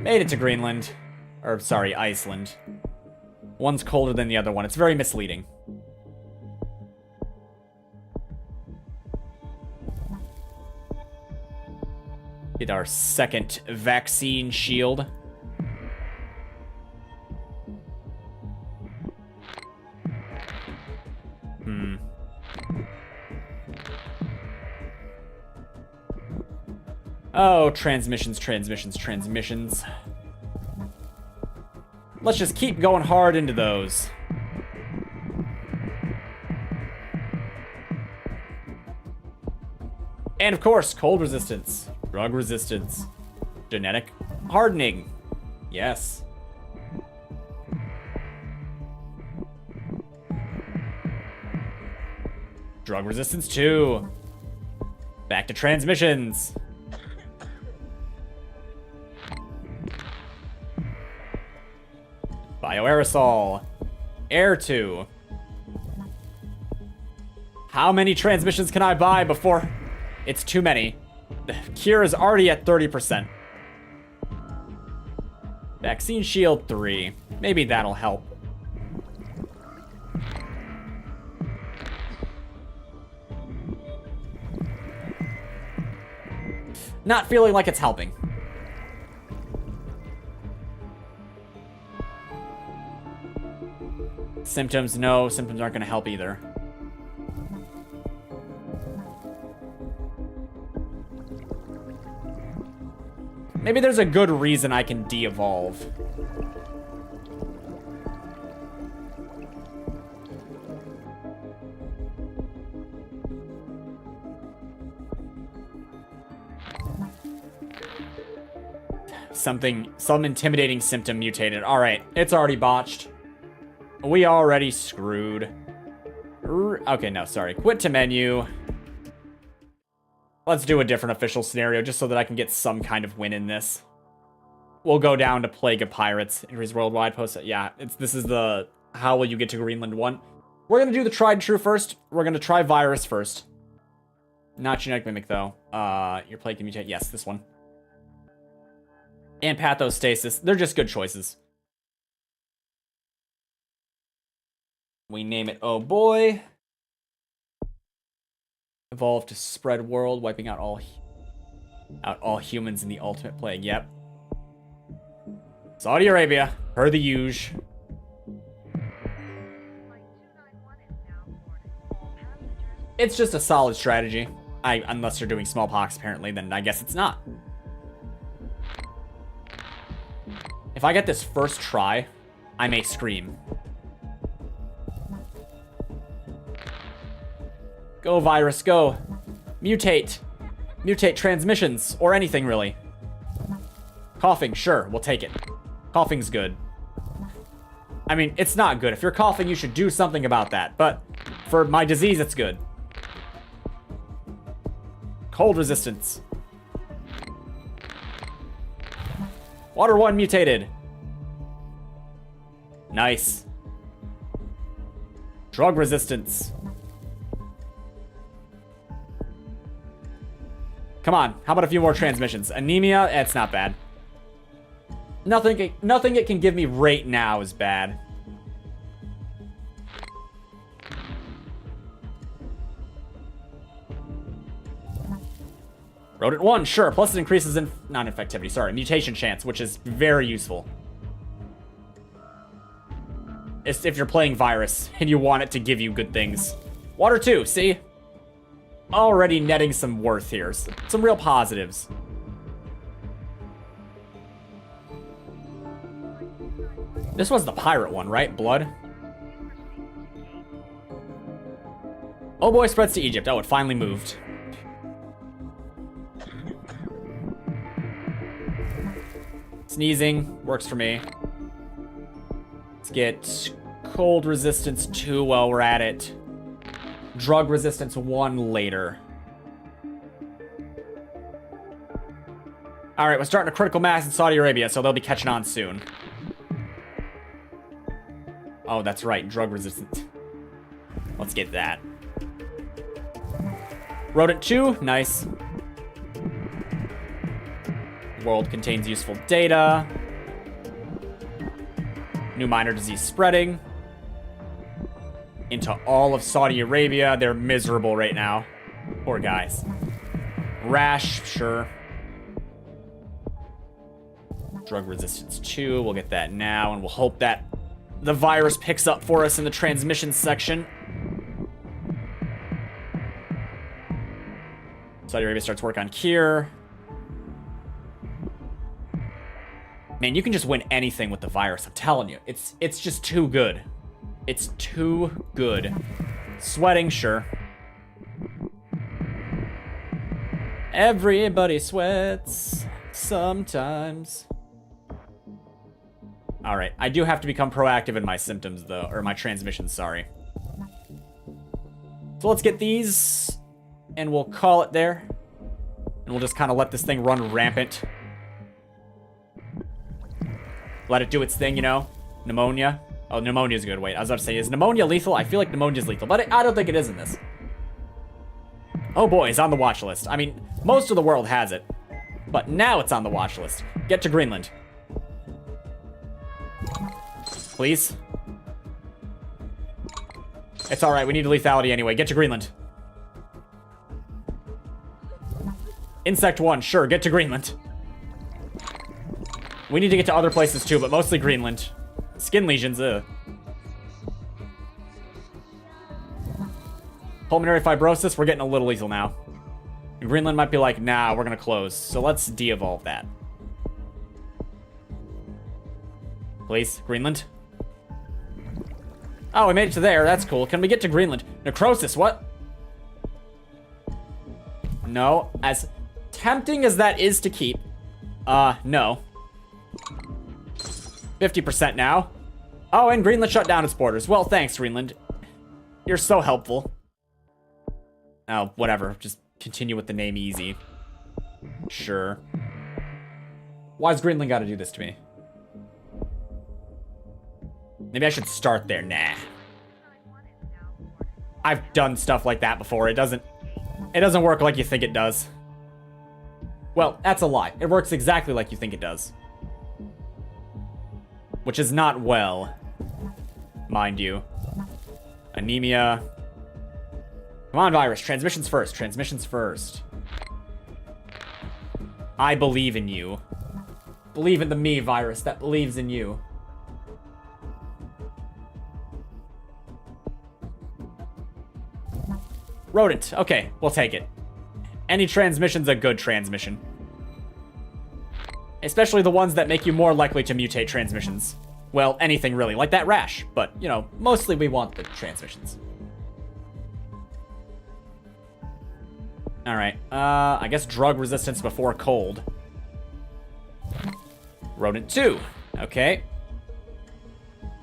Made it to Greenland. Or, sorry, Iceland. One's colder than the other one. It's very misleading. Get our second vaccine shield. Oh, transmissions. Let's just keep going hard into those. And of course, cold resistance, drug resistance, genetic hardening. Yes. Drug resistance too. Back to transmissions. Bioaerosol. Air 2. How many transmissions can I buy before it's too many? The cure is already at 30%. Vaccine shield 3. Maybe that'll help. Not feeling like it's helping. Symptoms, no. Symptoms aren't going to help either. Maybe there's a good reason I can de-evolve. some intimidating symptom mutated. All right, it's already botched. We already screwed. Okay, no, sorry. Quit to menu. Let's do a different official scenario just so that I can get some kind of win in this. We'll go down to Plague of Pirates. Increase worldwide post. Yeah, this is the how will you get to Greenland one. We're going to do the tried and true first. We're going to try virus first. Not genetic mimic, though. Your plague can mutate. Yes, this one. And pathostasis. They're just good choices. We name it Oh Boy. Evolve to spread world, wiping out all humans in the ultimate plague. Yep. Saudi Arabia, per the usual. It's just a solid strategy. Unless you're doing smallpox, apparently, then I guess it's not. If I get this first try, I may scream. Go, virus, go. Mutate. Mutate transmissions, or anything, really. Coughing, sure, we'll take it. Coughing's good. I mean, it's not good. If you're coughing, you should do something about that. But for my disease, it's good. Cold resistance. Water 1 mutated. Nice. Drug resistance. Come on, how about a few more transmissions? Anemia, it's not bad. Nothing it can give me right now is bad. Rodent 1, sure. Plus it increases in non-infectivity. Sorry, mutation chance, which is very useful. It's if you're playing virus and you want it to give you good things. Water 2, see? Already netting some worth here. Some real positives. This was the pirate one, right? Blood? Oh boy, spreads to Egypt. Oh, it finally moved. Sneezing works for me. Let's get cold resistance 2 while we're at it. Drug resistance 1 later. Alright, we're starting a critical mass in Saudi Arabia, so they'll be catching on soon. Oh, that's right, drug resistance. Let's get that. Rodent 2, nice. World contains useful data. New minor disease spreading into all of Saudi Arabia. They're miserable right now. Poor guys. Rash, sure. Drug resistance 2, we'll get that now, and we'll hope that the virus picks up for us in the transmission section. Saudi Arabia starts work on cure. Man, you can just win anything with the virus, I'm telling you. It's just too good. It's too good. Sweating, sure. Everybody sweats sometimes. Alright, I do have to become proactive in my symptoms, though. Or my transmissions, sorry. So let's get these, and we'll call it there. And we'll just kind of let this thing run rampant. Let it do its thing, you know? Pneumonia. Oh, pneumonia's good. Wait, I was about to say, is pneumonia lethal? I feel like pneumonia's lethal, but I don't think it is in this. Oh boy, it's on the watch list. I mean, most of the world has it. But now it's on the watch list. Get to Greenland. Please. It's alright, we need lethality anyway. Get to Greenland. Insect 1, sure, get to Greenland. We need to get to other places too, but mostly Greenland. Skin lesions, ugh. Pulmonary fibrosis, we're getting a little lethal now. Greenland might be like, nah, we're gonna close. So let's de-evolve that. Please, Greenland. Oh, we made it to there, that's cool. Can we get to Greenland? Necrosis, what? No, as tempting as that is to keep, no. 50% now. Oh, and Greenland shut down its borders. Well, thanks, Greenland. You're so helpful. Oh, whatever. Just continue with the name easy. Sure. Why's Greenland got to do this to me? Maybe I should start there. Nah. I've done stuff like that before. It doesn't work like you think it does. Well, that's a lie. It works exactly like you think it does. Which is not well, mind you. Anemia. Come on, virus. Transmissions first. Transmissions first. I believe in you. Believe in the me, virus, that believes in you. Rodent. Okay, we'll take it. Any transmission's a good transmission. Especially the ones that make you more likely to mutate transmissions. Well, anything really, like that rash. But, you know, mostly we want the transmissions. Alright, I guess drug resistance before cold. Rodent 2. Okay.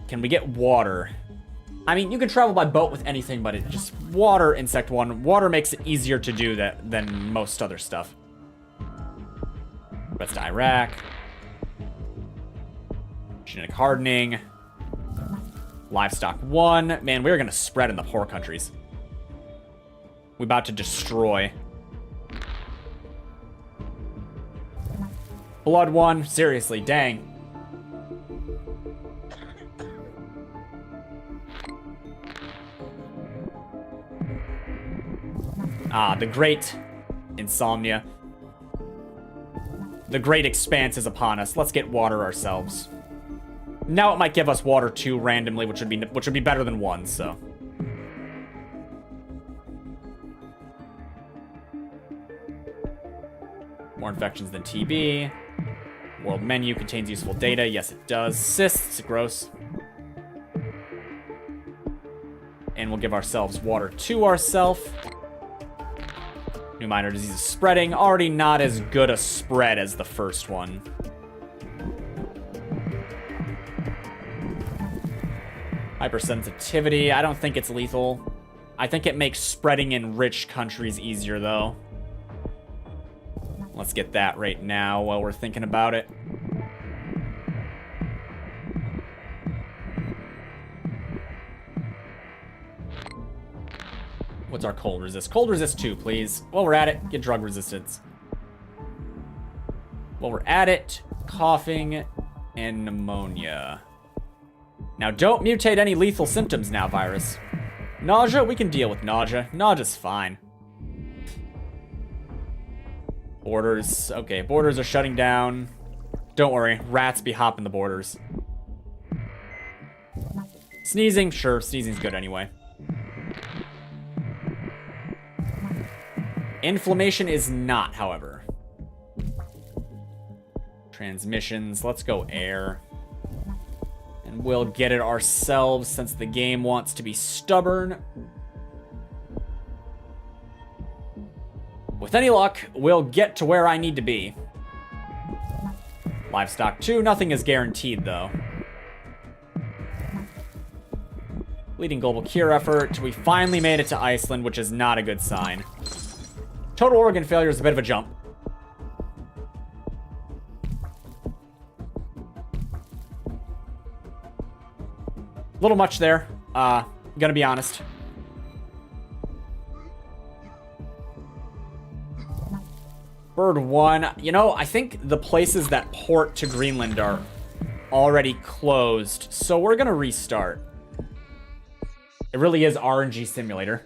Can we get water? I mean, you can travel by boat with anything, but it just... Water, Insect 1. Water makes it easier to do that than most other stuff. West Iraq. Genetic hardening. Livestock 1. Man, we're gonna spread in the poor countries. We're about to destroy. Blood 1. Seriously, dang. Ah, the great insomnia. The great expanse is upon us. Let's get water ourselves. Now it might give us water 2 randomly, which would be better than 1, so. More infections than TB. World menu contains useful data. Yes, it does. Cysts, gross. And we'll give ourselves water 2 ourselves. New minor diseases spreading. Already not as good a spread as the first one. Hypersensitivity. I don't think it's lethal. I think it makes spreading in rich countries easier, though. Let's get that right now while we're thinking about it. What's our cold resist? Cold resist 2, please. While we're at it, get drug resistance. While we're at it, coughing and pneumonia. Now, don't mutate any lethal symptoms now, virus. Nausea, we can deal with nausea. Nausea's fine. Borders. Okay, borders are shutting down. Don't worry, rats be hopping the borders. Sneezing, sure, sneezing's good anyway. Inflammation is not, however. Transmissions, let's go air. And we'll get it ourselves since the game wants to be stubborn. With any luck, we'll get to where I need to be. Livestock 2, nothing is guaranteed, though. Leading global cure effort. We finally made it to Iceland, which is not a good sign. Total organ failure is a bit of a jump. A little much there. Gonna be honest. Bird 1. You know, I think the places that port to Greenland are already closed, so we're gonna restart. It really is RNG simulator.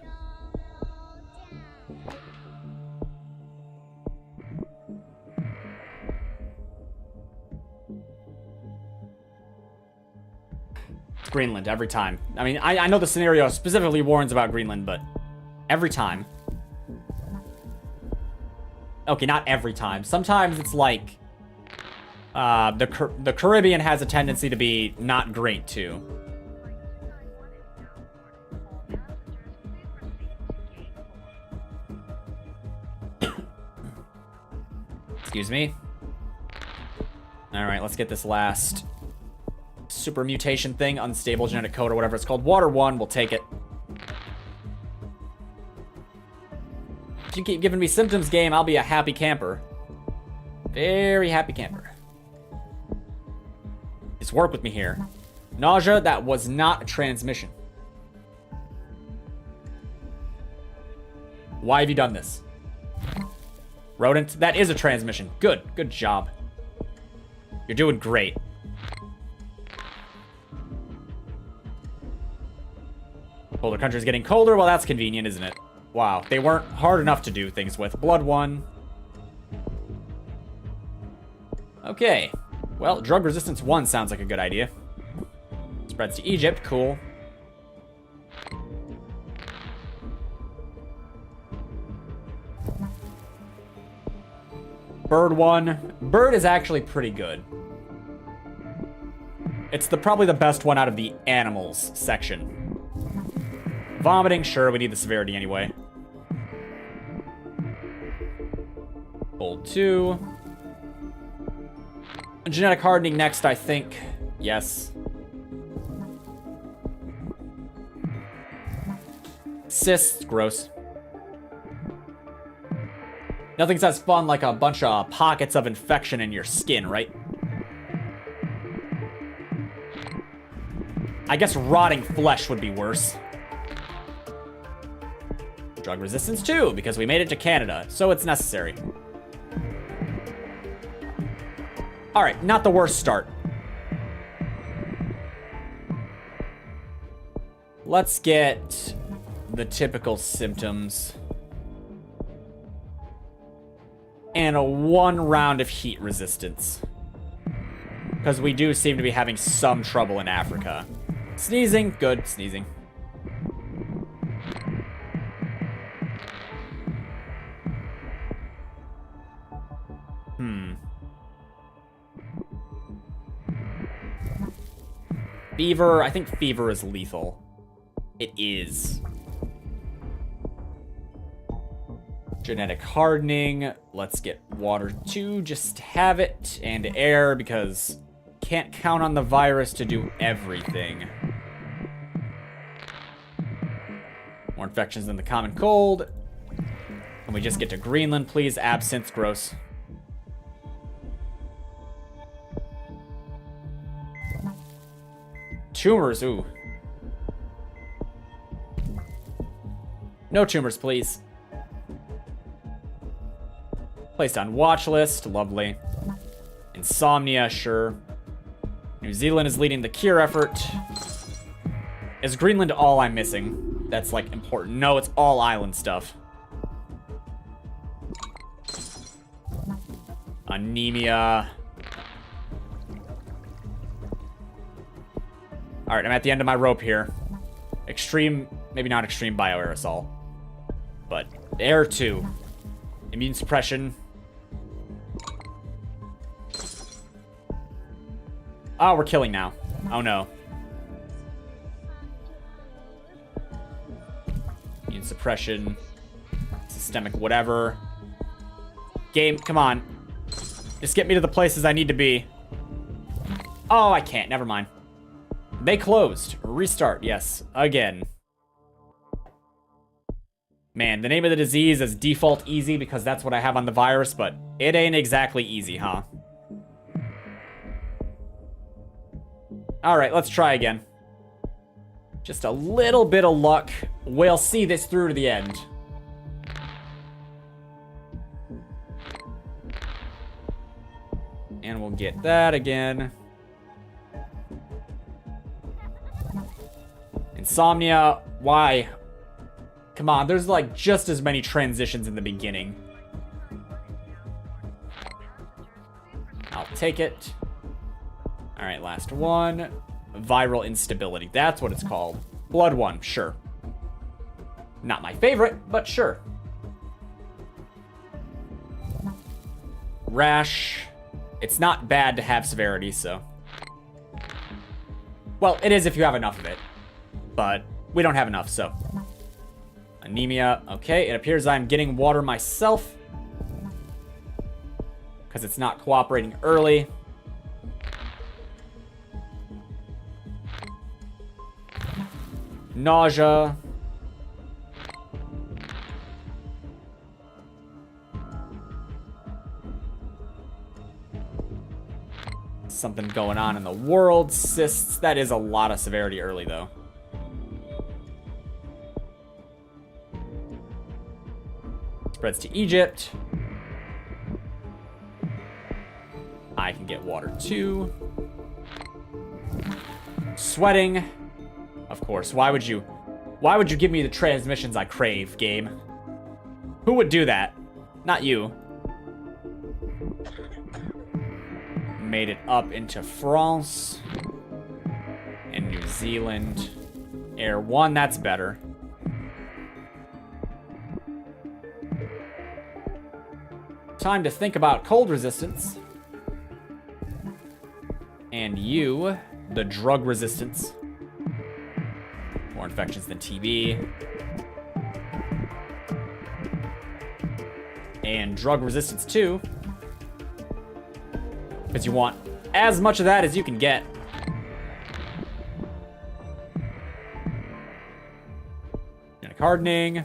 It's Greenland every time. I mean, I know the scenario specifically warns about Greenland, but every time. Okay, not every time. Sometimes it's like the Caribbean has a tendency to be not great too. Excuse me. All right, let's get this last super mutation thing, unstable genetic code or whatever it's called. Water 1, we'll take it. If you keep giving me symptoms, game, I'll be a happy camper. Very happy camper. Just work with me here. Nausea, that was not a transmission. Why have you done this? Rodent, that is a transmission. Good, good job. You're doing great. Polar country's getting colder. Well, that's convenient, isn't it? Wow, they weren't hard enough to do things with. Blood 1. Okay. Well, drug resistance 1 sounds like a good idea. Spreads to Egypt. Cool. Bird 1. Bird is actually pretty good. It's probably the best one out of the animals section. Vomiting, sure, we need the severity anyway. Cold 2. Genetic hardening next, I think. Yes. Cysts, gross. Nothing's as fun like a bunch of pockets of infection in your skin, right? I guess rotting flesh would be worse. Drug resistance 2, because we made it to Canada, so it's necessary. Alright, not the worst start. Let's get the typical symptoms. And a 1 round of heat resistance. Because we do seem to be having some trouble in Africa. Sneezing, good, sneezing. Fever, I think fever is lethal. It is. Genetic hardening. Let's get water 2, just to have it. And air, because can't count on the virus to do everything. More infections than the common cold. Can we just get to Greenland, please? Absinthe, gross. Tumors, ooh. No tumors, please. Placed on watch list, lovely. Insomnia, sure. New Zealand is leading the cure effort. Is Greenland all I'm missing? That's, like, important. No, it's all island stuff. Anemia. Alright, I'm at the end of my rope here. Extreme, maybe not extreme bioaerosol. But air 2. Immune suppression. Oh, we're killing now. Oh no. Immune suppression. Systemic whatever. Game, come on. Just get me to the places I need to be. Oh, I can't. Never mind. They closed. Restart, yes. Again. Man, the name of the disease is default easy because that's what I have on the virus, but it ain't exactly easy, huh? Alright, let's try again. Just a little bit of luck. We'll see this through to the end. And we'll get that again. Insomnia, why? Come on, there's like just as many transitions in the beginning. I'll take it. Alright, last one. Viral instability, that's what it's called. Blood 1, sure. Not my favorite, but sure. Rash. It's not bad to have severity, so. Well, it is if you have enough of it. But we don't have enough, so. Anemia. Okay, it appears I'm getting water myself. Because it's not cooperating early. Nausea. Something going on in the world. Cysts. That is a lot of severity early, though. Spreads to Egypt. I can get water, too. Sweating. Of course. Why would you give me the transmissions I crave, game? Who would do that? Not you. Made it up into France and New Zealand. Air 1, that's better. Time to think about cold resistance. And you, the drug resistance. More infections than TB. And drug resistance too. Because you want as much of that as you can get. Genetic hardening.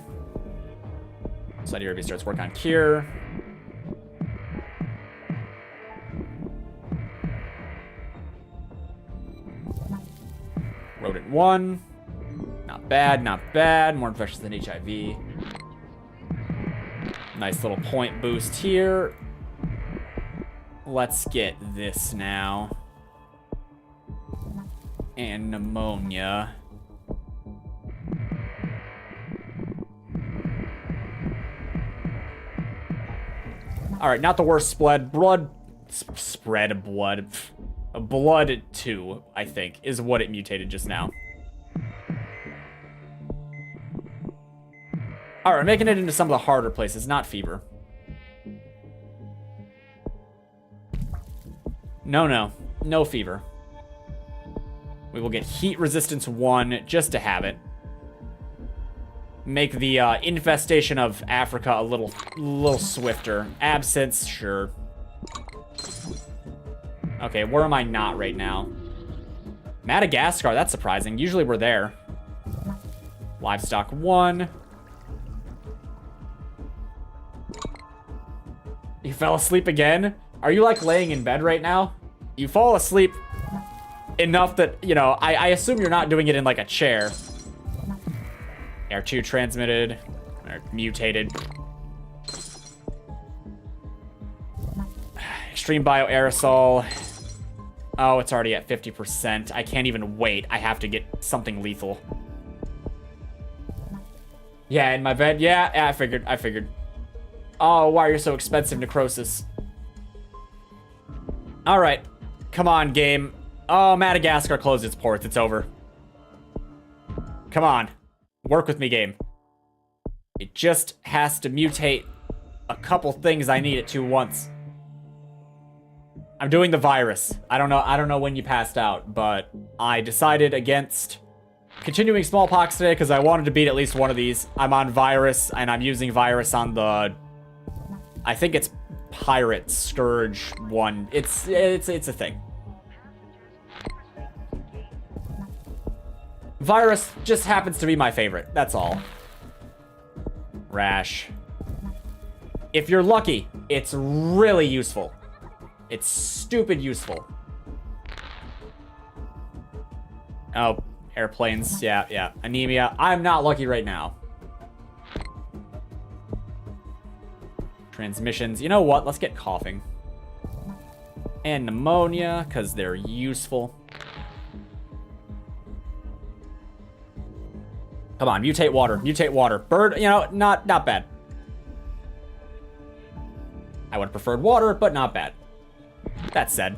Saudi Arabia starts work on cure. Rodent 1. Not bad, not bad. More infections than HIV. Nice little point boost here. Let's get this now. And pneumonia. Alright, not the worst spread. Blood 2, I think, is what it mutated just now. Alright, making it into some of the harder places, not fever. No fever. We will get heat resistance 1 just to have it. Make the infestation of Africa a little swifter. Absence, sure. Okay, where am I not right now? Madagascar, that's surprising. Usually we're there. Livestock 1. You fell asleep again? Are you like laying in bed right now? You fall asleep enough that, you know, I assume you're not doing it in like a chair. Air 2 transmitted, or mutated. Extreme bioaerosol. Oh, it's already at 50%. I can't even wait. I have to get something lethal. Yeah, in my bed. Yeah, I figured. Oh, why are you so expensive, necrosis? Alright. Come on, game. Oh, Madagascar closed its ports. It's over. Come on. Work with me, game. It just has to mutate a couple things I need it to once. I'm doing the virus. I don't know when you passed out, but I decided against continuing smallpox today because I wanted to beat at least one of these. I'm on virus, and I'm using virus on the... I think it's Pirate Scourge 1. It's a thing. Virus just happens to be my favorite. That's all. Rash. If you're lucky, it's really useful. It's stupid useful. Oh, airplanes. Yeah. Anemia. I'm not lucky right now. Transmissions. You know what? Let's get coughing. And pneumonia, because they're useful. Come on, mutate water. Mutate water. Bird, you know, not bad. I would have preferred water, but not bad. That said,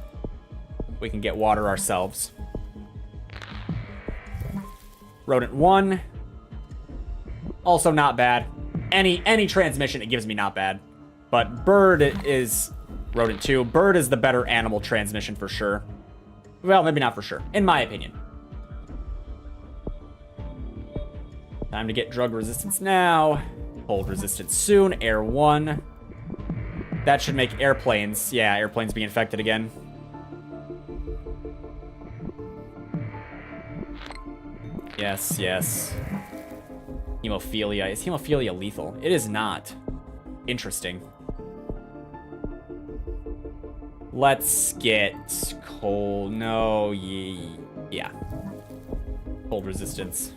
we can get water ourselves. Rodent 1. Also not bad. Any transmission it gives me not bad. But bird is Rodent 2. Bird is the better animal transmission for sure. Well, maybe not for sure, in my opinion. Time to get drug resistance now. Cold resistance soon. Air 1. That should make airplanes. Yeah, airplanes being infected again. Yes, yes. Hemophilia. Is hemophilia lethal? It is not. Interesting. Let's get cold. No, yeah. Cold resistance.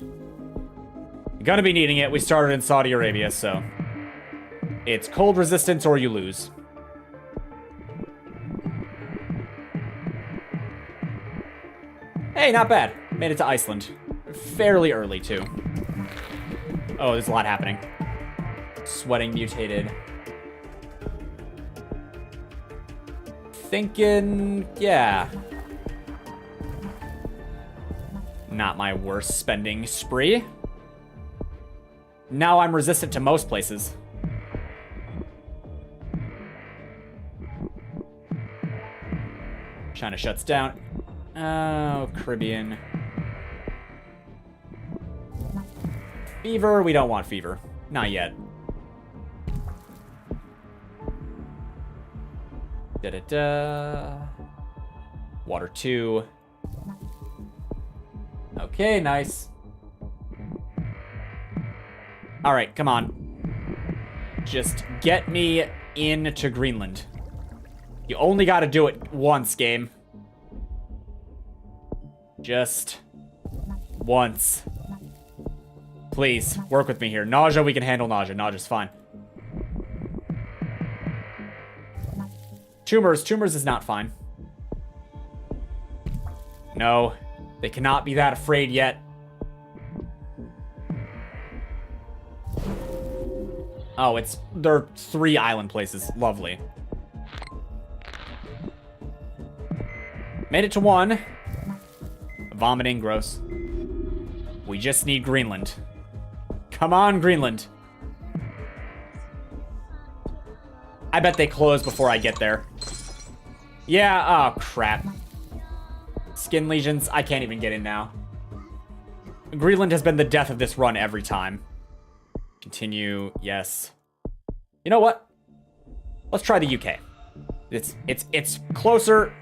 Gonna be needing it. We started in Saudi Arabia, so it's cold resistance or you lose. Hey, not bad. Made it to Iceland. Fairly early, too. Oh, there's a lot happening. Sweating mutated. Thinking, yeah. Not my worst spending spree. Now I'm resistant to most places. China shuts down. Oh, Caribbean. Fever? We don't want fever. Not yet. Da-da-da. Water 2. Okay, nice. Alright, come on. Just get me into Greenland. You only gotta do it once, game. Just once. Please, work with me here. Nausea, we can handle nausea. Nausea's fine. Tumors. Tumors is not fine. No, they cannot be that afraid yet. Oh, they're 3 island places. Lovely. Made it to 1. Vomiting, gross. We just need Greenland. Come on, Greenland. I bet they close before I get there. Yeah, oh crap. Skin lesions, I can't even get in now. Greenland has been the death of this run every time. Continue, yes. You know what? Let's try the UK. It's closer.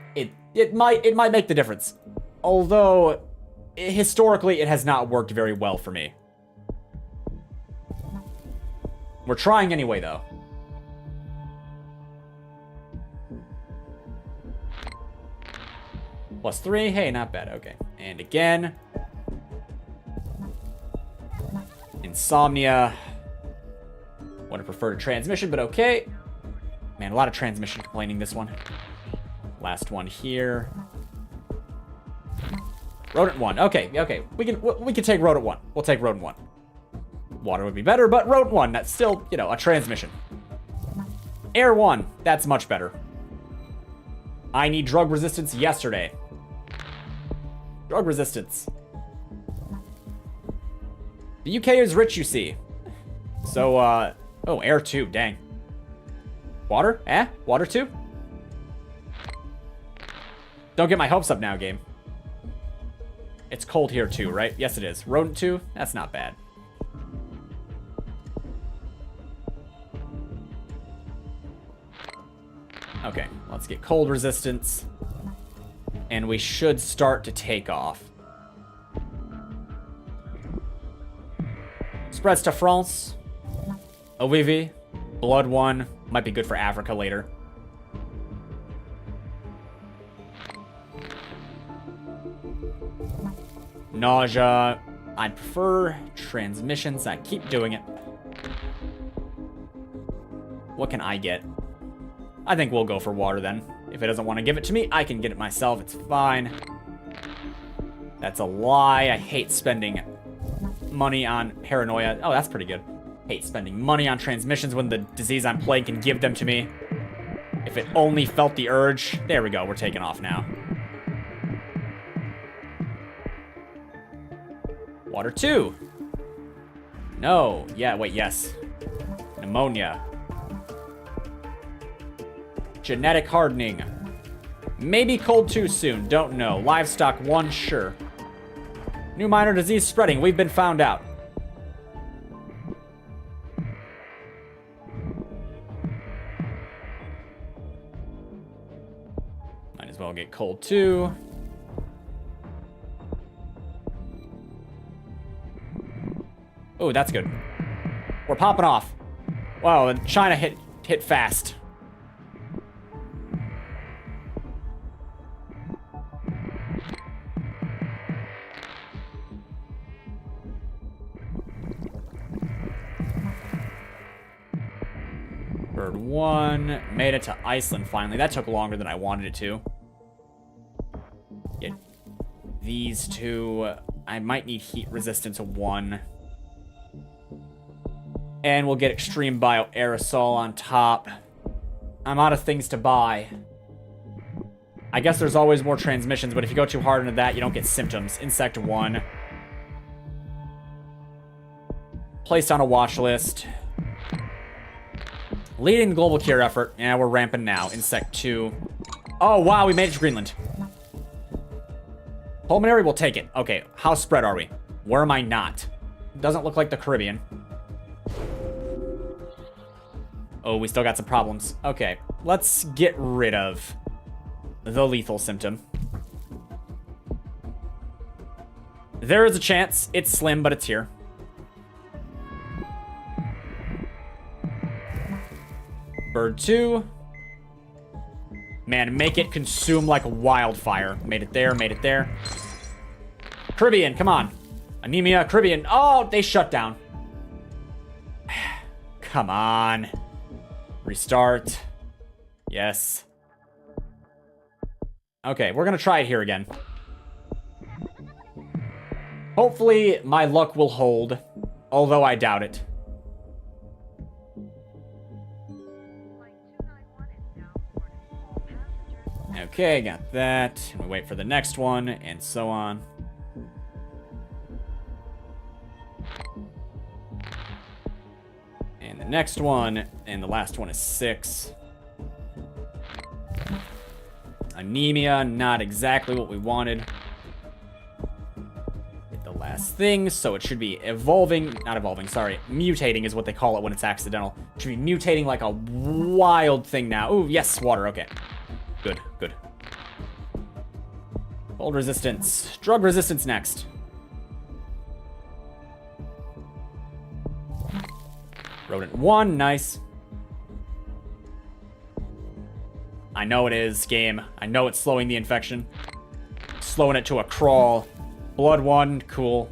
It might make the difference. Although historically it has not worked very well for me. We're trying anyway though. +3, hey, not bad, okay. And again. Insomnia. Would have preferred a transmission, but okay. Man, a lot of transmission complaining this one. Last one here. Rodent 1, okay. We can take Rodent 1. We'll take Rodent 1. Water would be better, but Rodent 1, that's still, you know, a transmission. Air 1, that's much better. I need drug resistance yesterday. Drug resistance. The UK is rich, you see. So, oh, air 2, dang. Water? Water 2? Don't get my hopes up now, game. It's cold here too, right? Yes, it is. Rodent 2? That's not bad. Okay, let's get cold resistance. And we should start to take off. Spreads to France. OVV. Blood 1. Might be good for Africa later. Nausea. I'd prefer transmissions. I keep doing it. What can I get? I think we'll go for water then. If it doesn't want to give it to me, I can get it myself. It's fine. That's a lie. I hate spending money on paranoia. Oh, that's pretty good. Hate spending money on transmissions when the disease I'm playing can give them to me. If it only felt the urge. There we go. We're taking off now. Water 2. No. Yeah, wait, yes. Pneumonia. Genetic hardening. Maybe cold 2 soon. Don't know. Livestock 1, sure. New minor disease spreading. We've been found out. Might as well get cold 2. Oh, that's good. We're popping off. Wow, and China hit fast. Bird 1 made it to Iceland finally. That took longer than I wanted it to. Get these 2. I might need heat resistance 1. And we'll get extreme bioaerosol on top. I'm out of things to buy. I guess there's always more transmissions, but if you go too hard into that, you don't get symptoms. Insect 1. Placed on a watch list. Leading the global cure effort. Yeah, we're ramping now. Insect 2. Oh, wow, we made it to Greenland. Pulmonary, we'll take it. Okay, how spread are we? Where am I not? Doesn't look like the Caribbean. Oh, we still got some problems. Okay, let's get rid of the lethal symptom. There is a chance. It's slim, but it's here. Bird 2. Man, make it consume like wildfire. Made it there, made it there. Caribbean, come on. Anemia, Caribbean. Oh, they shut down. Come on. Restart. Yes. Okay, we're gonna try it here again. Hopefully, my luck will hold, although I doubt it. Okay, got that. And we wait for the next one, and so on. And the next one, and the last one is 6. Anemia, not exactly what we wanted. Get the last thing, so it should be evolving, not evolving, sorry. Mutating is what they call it when it's accidental. It should be mutating like a wild thing now. Ooh, yes, water, okay. Good, good. Cold resistance. Drug resistance next. Rodent 1, nice. I know it is, game. I know it's slowing the infection. Slowing it to a crawl. Blood 1, cool.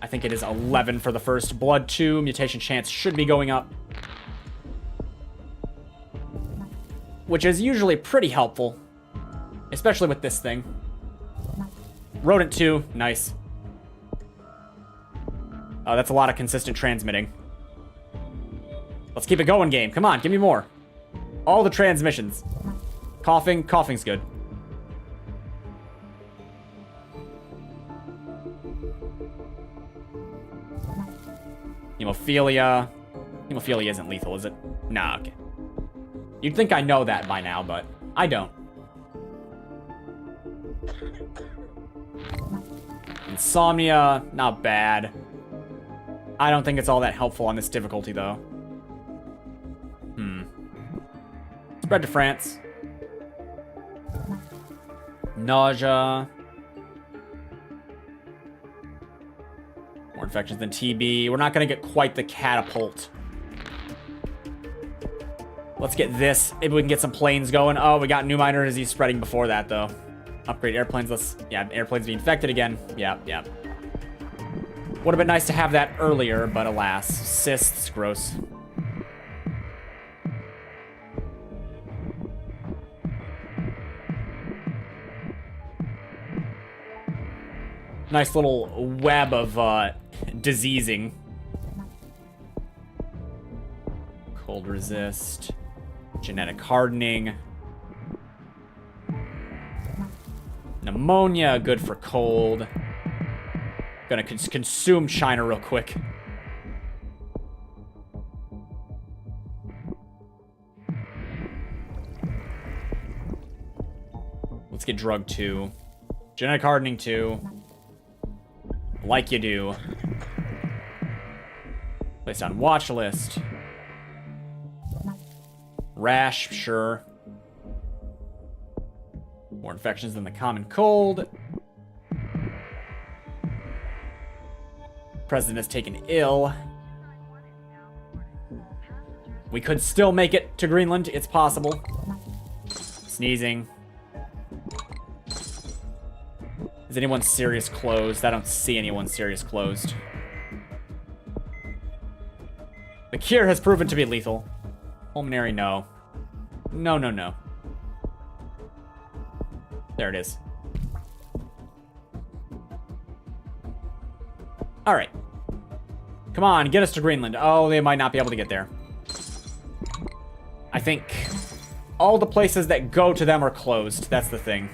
I think it is 11 for the first. Blood 2, mutation chance should be going up. Which is usually pretty helpful. Especially with this thing. Rodent 2, nice. Oh, that's a lot of consistent transmitting. Let's keep it going, game. Come on, give me more. All the transmissions. Coughing, coughing's good. Hemophilia. Hemophilia isn't lethal, is it? Nah, okay. You'd think I know that by now, but I don't. Insomnia, not bad. I don't think it's all that helpful on this difficulty, though. Spread to France. Nausea. More infections than TB. We're not going to get quite the catapult. Let's get this. Maybe we can get some planes going. Oh, we got new minor disease spreading before that, though. Upgrade airplanes. Let's... Yeah, airplanes be infected again. Yeah, yeah. Would have been nice to have that earlier, but alas. Cysts, gross. Nice little web of diseasing. Cold resist. Genetic hardening. Pneumonia, good for cold. Gonna consume China real quick. Let's get drug 2. Genetic hardening 2. Like you do. Placed on watch list. Rash, sure. More infections than the common cold. President is taken ill. We could still make it to Greenland. It's possible. Sneezing. Is anyone serious closed? I don't see anyone serious closed. The cure has proven to be lethal. Pulmonary, no. No, no, no. There it is. Alright. Come on, get us to Greenland. Oh, they might not be able to get there. I think all the places that go to them are closed. That's the thing.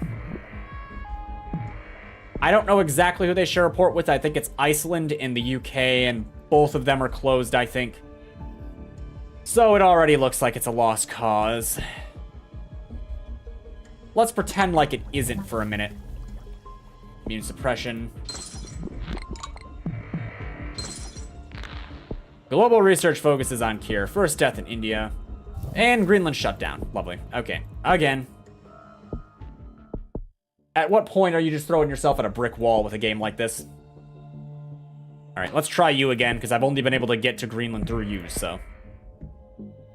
I don't know exactly who they share a port with. I think it's Iceland and the UK, and both of them are closed, I think. So it already looks like it's a lost cause. Let's pretend like it isn't for a minute. Immune suppression. Global research focuses on cure. First death in India. And Greenland shut down. Lovely. Okay. Again. At what point are you just throwing yourself at a brick wall with a game like this? Alright, let's try you again, because I've only been able to get to Greenland through you, so.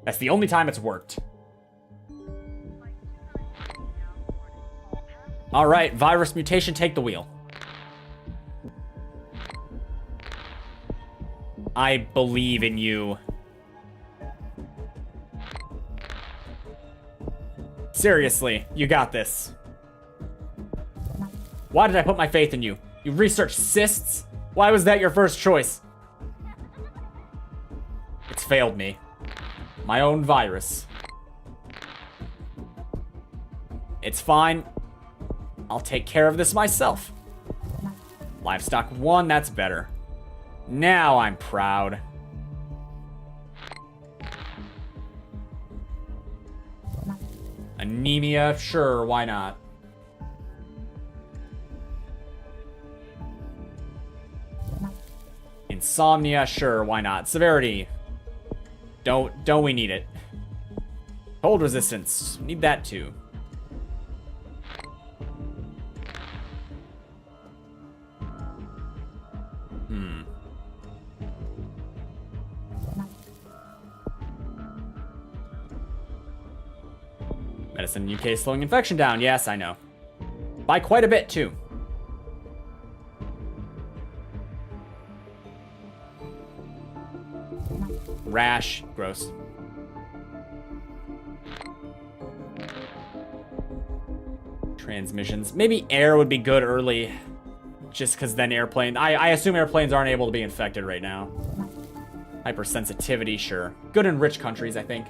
That's the only time it's worked. Alright, virus mutation, take the wheel. I believe in you. Seriously, you got this. Why did I put my faith in you? You researched cysts? Why was that your first choice? It's failed me. My own virus. It's fine. I'll take care of this myself. Livestock 1, that's better. Now I'm proud. Anemia, sure, why not? Insomnia, sure, why not? Severity. Don't we need it? Cold resistance, need that too. Medicine UK slowing infection down. Yes, I know. By quite a bit, too. Rash. Gross. Transmissions. Maybe air would be good early. Just because then airplane... I assume airplanes aren't able to be infected right now. Hypersensitivity, sure. Good in rich countries, I think.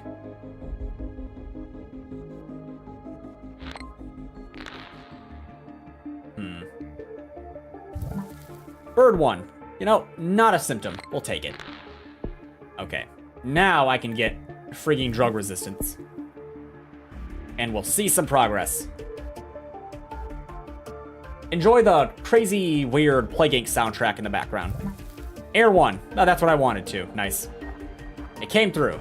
Bird 1. You know, not a symptom. We'll take it. Okay. Now I can get freaking drug resistance. And we'll see some progress. Enjoy the crazy, weird Plague Inc. soundtrack in the background. Air 1. Oh, that's what I wanted to. Nice. It came through.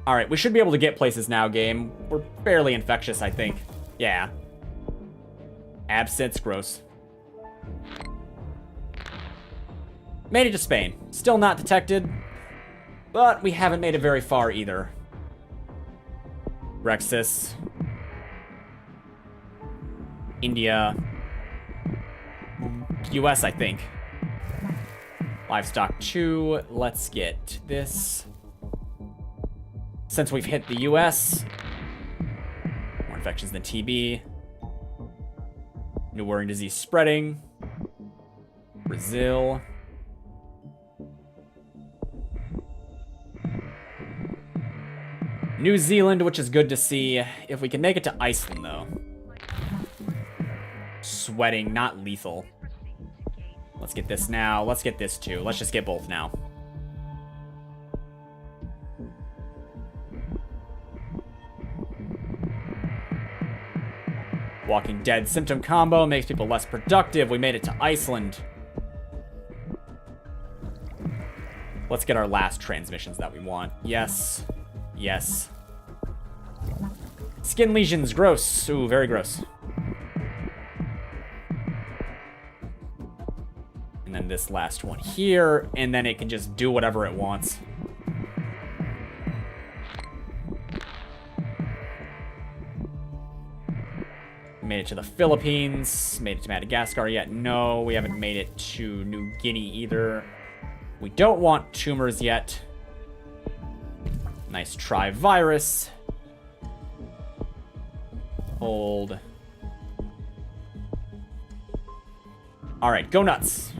Alright, we should be able to get places now, game. We're fairly infectious, I think. Yeah. Absence, gross. Made it to Spain. Still not detected, but we haven't made it very far either. Rexus. India. US, I think. Livestock 2. Let's get this. Since we've hit the US. More infections than TB. New worrying disease spreading. Brazil. New Zealand, which is good to see. If we can make it to Iceland, though. Sweating, not lethal. Let's get this now. Let's get this too. Let's just get both now. Walking Dead symptom combo makes people less productive. We made it to Iceland. Let's get our last transmissions that we want. Yes. Yes. Skin lesions, gross. Ooh, very gross. this last one here, and then it can just do whatever it wants. Made it to the Philippines. Made it to Madagascar yet? No, we haven't made it to New Guinea either. We don't want tumors yet. Nice try, virus. Hold. All right, go nuts.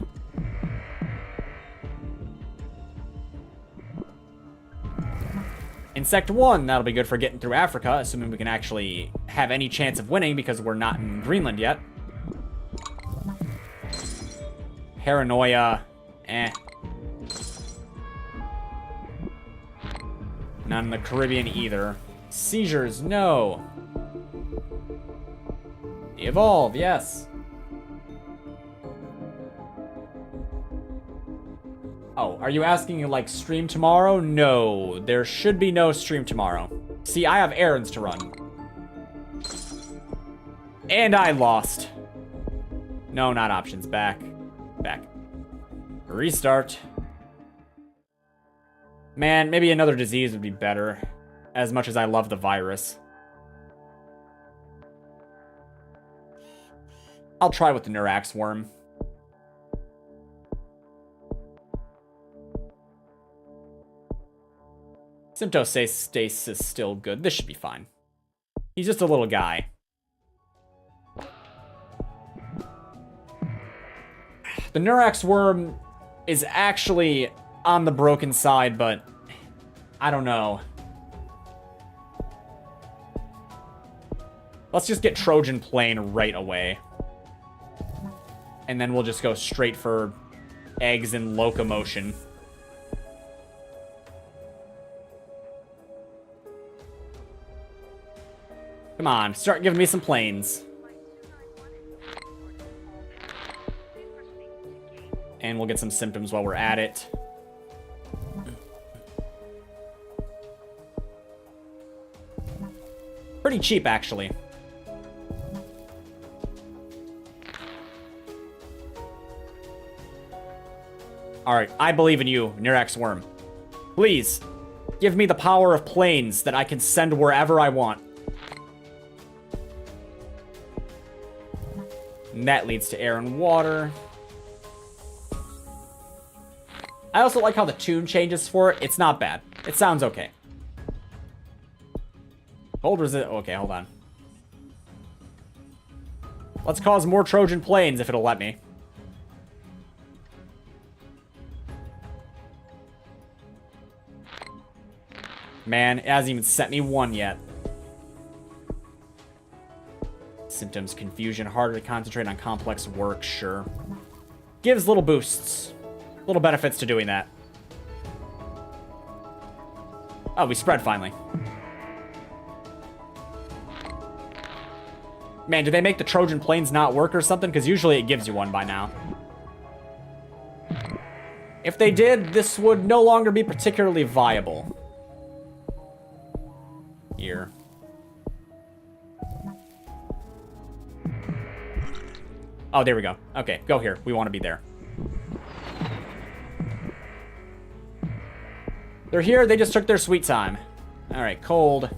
Insect 1, that'll be good for getting through Africa, assuming we can actually have any chance of winning because we're not in Greenland yet. Paranoia, Not in the Caribbean either. Seizures, no. Evolve, yes. Oh, are you asking, like, stream tomorrow? No, there should be no stream tomorrow. See, I have errands to run. And I lost. No, not options. Back. Back. Restart. Man, maybe another disease would be better. As much as I love the virus. I'll try with the Neurax worm. Symptostasis is still good. This should be fine. He's just a little guy. The Neurax worm is actually on the broken side, but I don't know. Let's just get Trojan Plane right away. And then we'll just go straight for eggs and locomotion. Come on, start giving me some planes. And we'll get some symptoms while we're at it. Pretty cheap, actually. Alright, I believe in you, Neurax Worm. Please, give me the power of planes that I can send wherever I want. And that leads to air and water. I also like how the tune changes for it. It's not bad. It sounds okay. Hold resist. Okay, hold on. Let's cause more Trojan planes if it'll let me. Man, it hasn't even sent me one yet. Symptoms, confusion, harder to concentrate on complex work, sure. Gives little boosts. Little benefits to doing that. Oh, we spread finally. Man, did they make the Trojan planes not work or something? Because usually it gives you one by now. If they did, this would no longer be particularly viable. Here. Oh, there we go. Okay, go here. We want to be there. They're here. They just took their sweet time. All right, cold.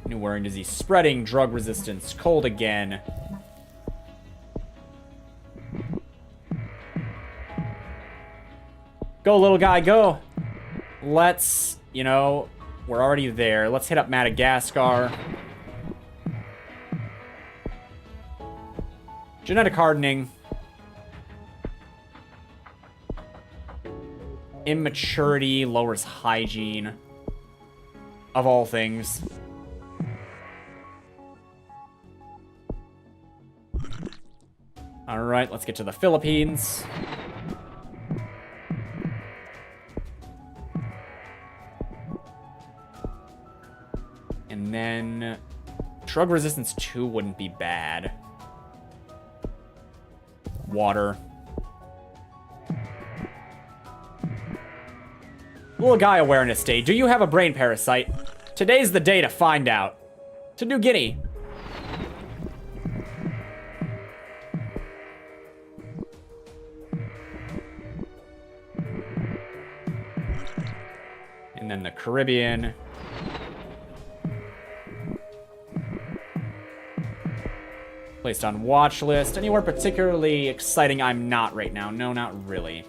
New wearing disease spreading. Drug resistance. Cold again. Go, little guy, go. Let's, you know... We're already there. Let's hit up Madagascar. Genetic hardening. Immaturity lowers hygiene. Of all things. Alright, let's get to the Philippines. And then drug resistance 2 wouldn't be bad. Water. Little guy awareness day. Do you have a brain parasite? Today's the day to find out. to New Guinea. And then the Caribbean. Placed on watch list. Anywhere particularly exciting I'm not right now. No, not really.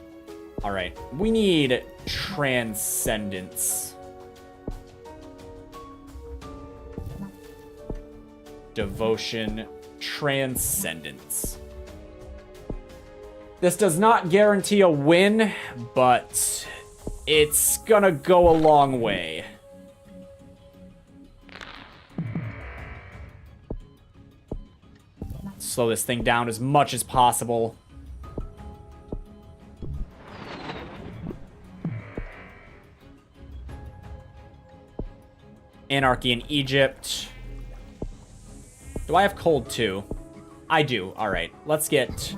All right. We need transcendence. Devotion. Transcendence. This does not guarantee a win, but it's gonna go a long way. Slow this thing down as much as possible. Anarchy in Egypt. Do I have cold too? I do. Alright, let's get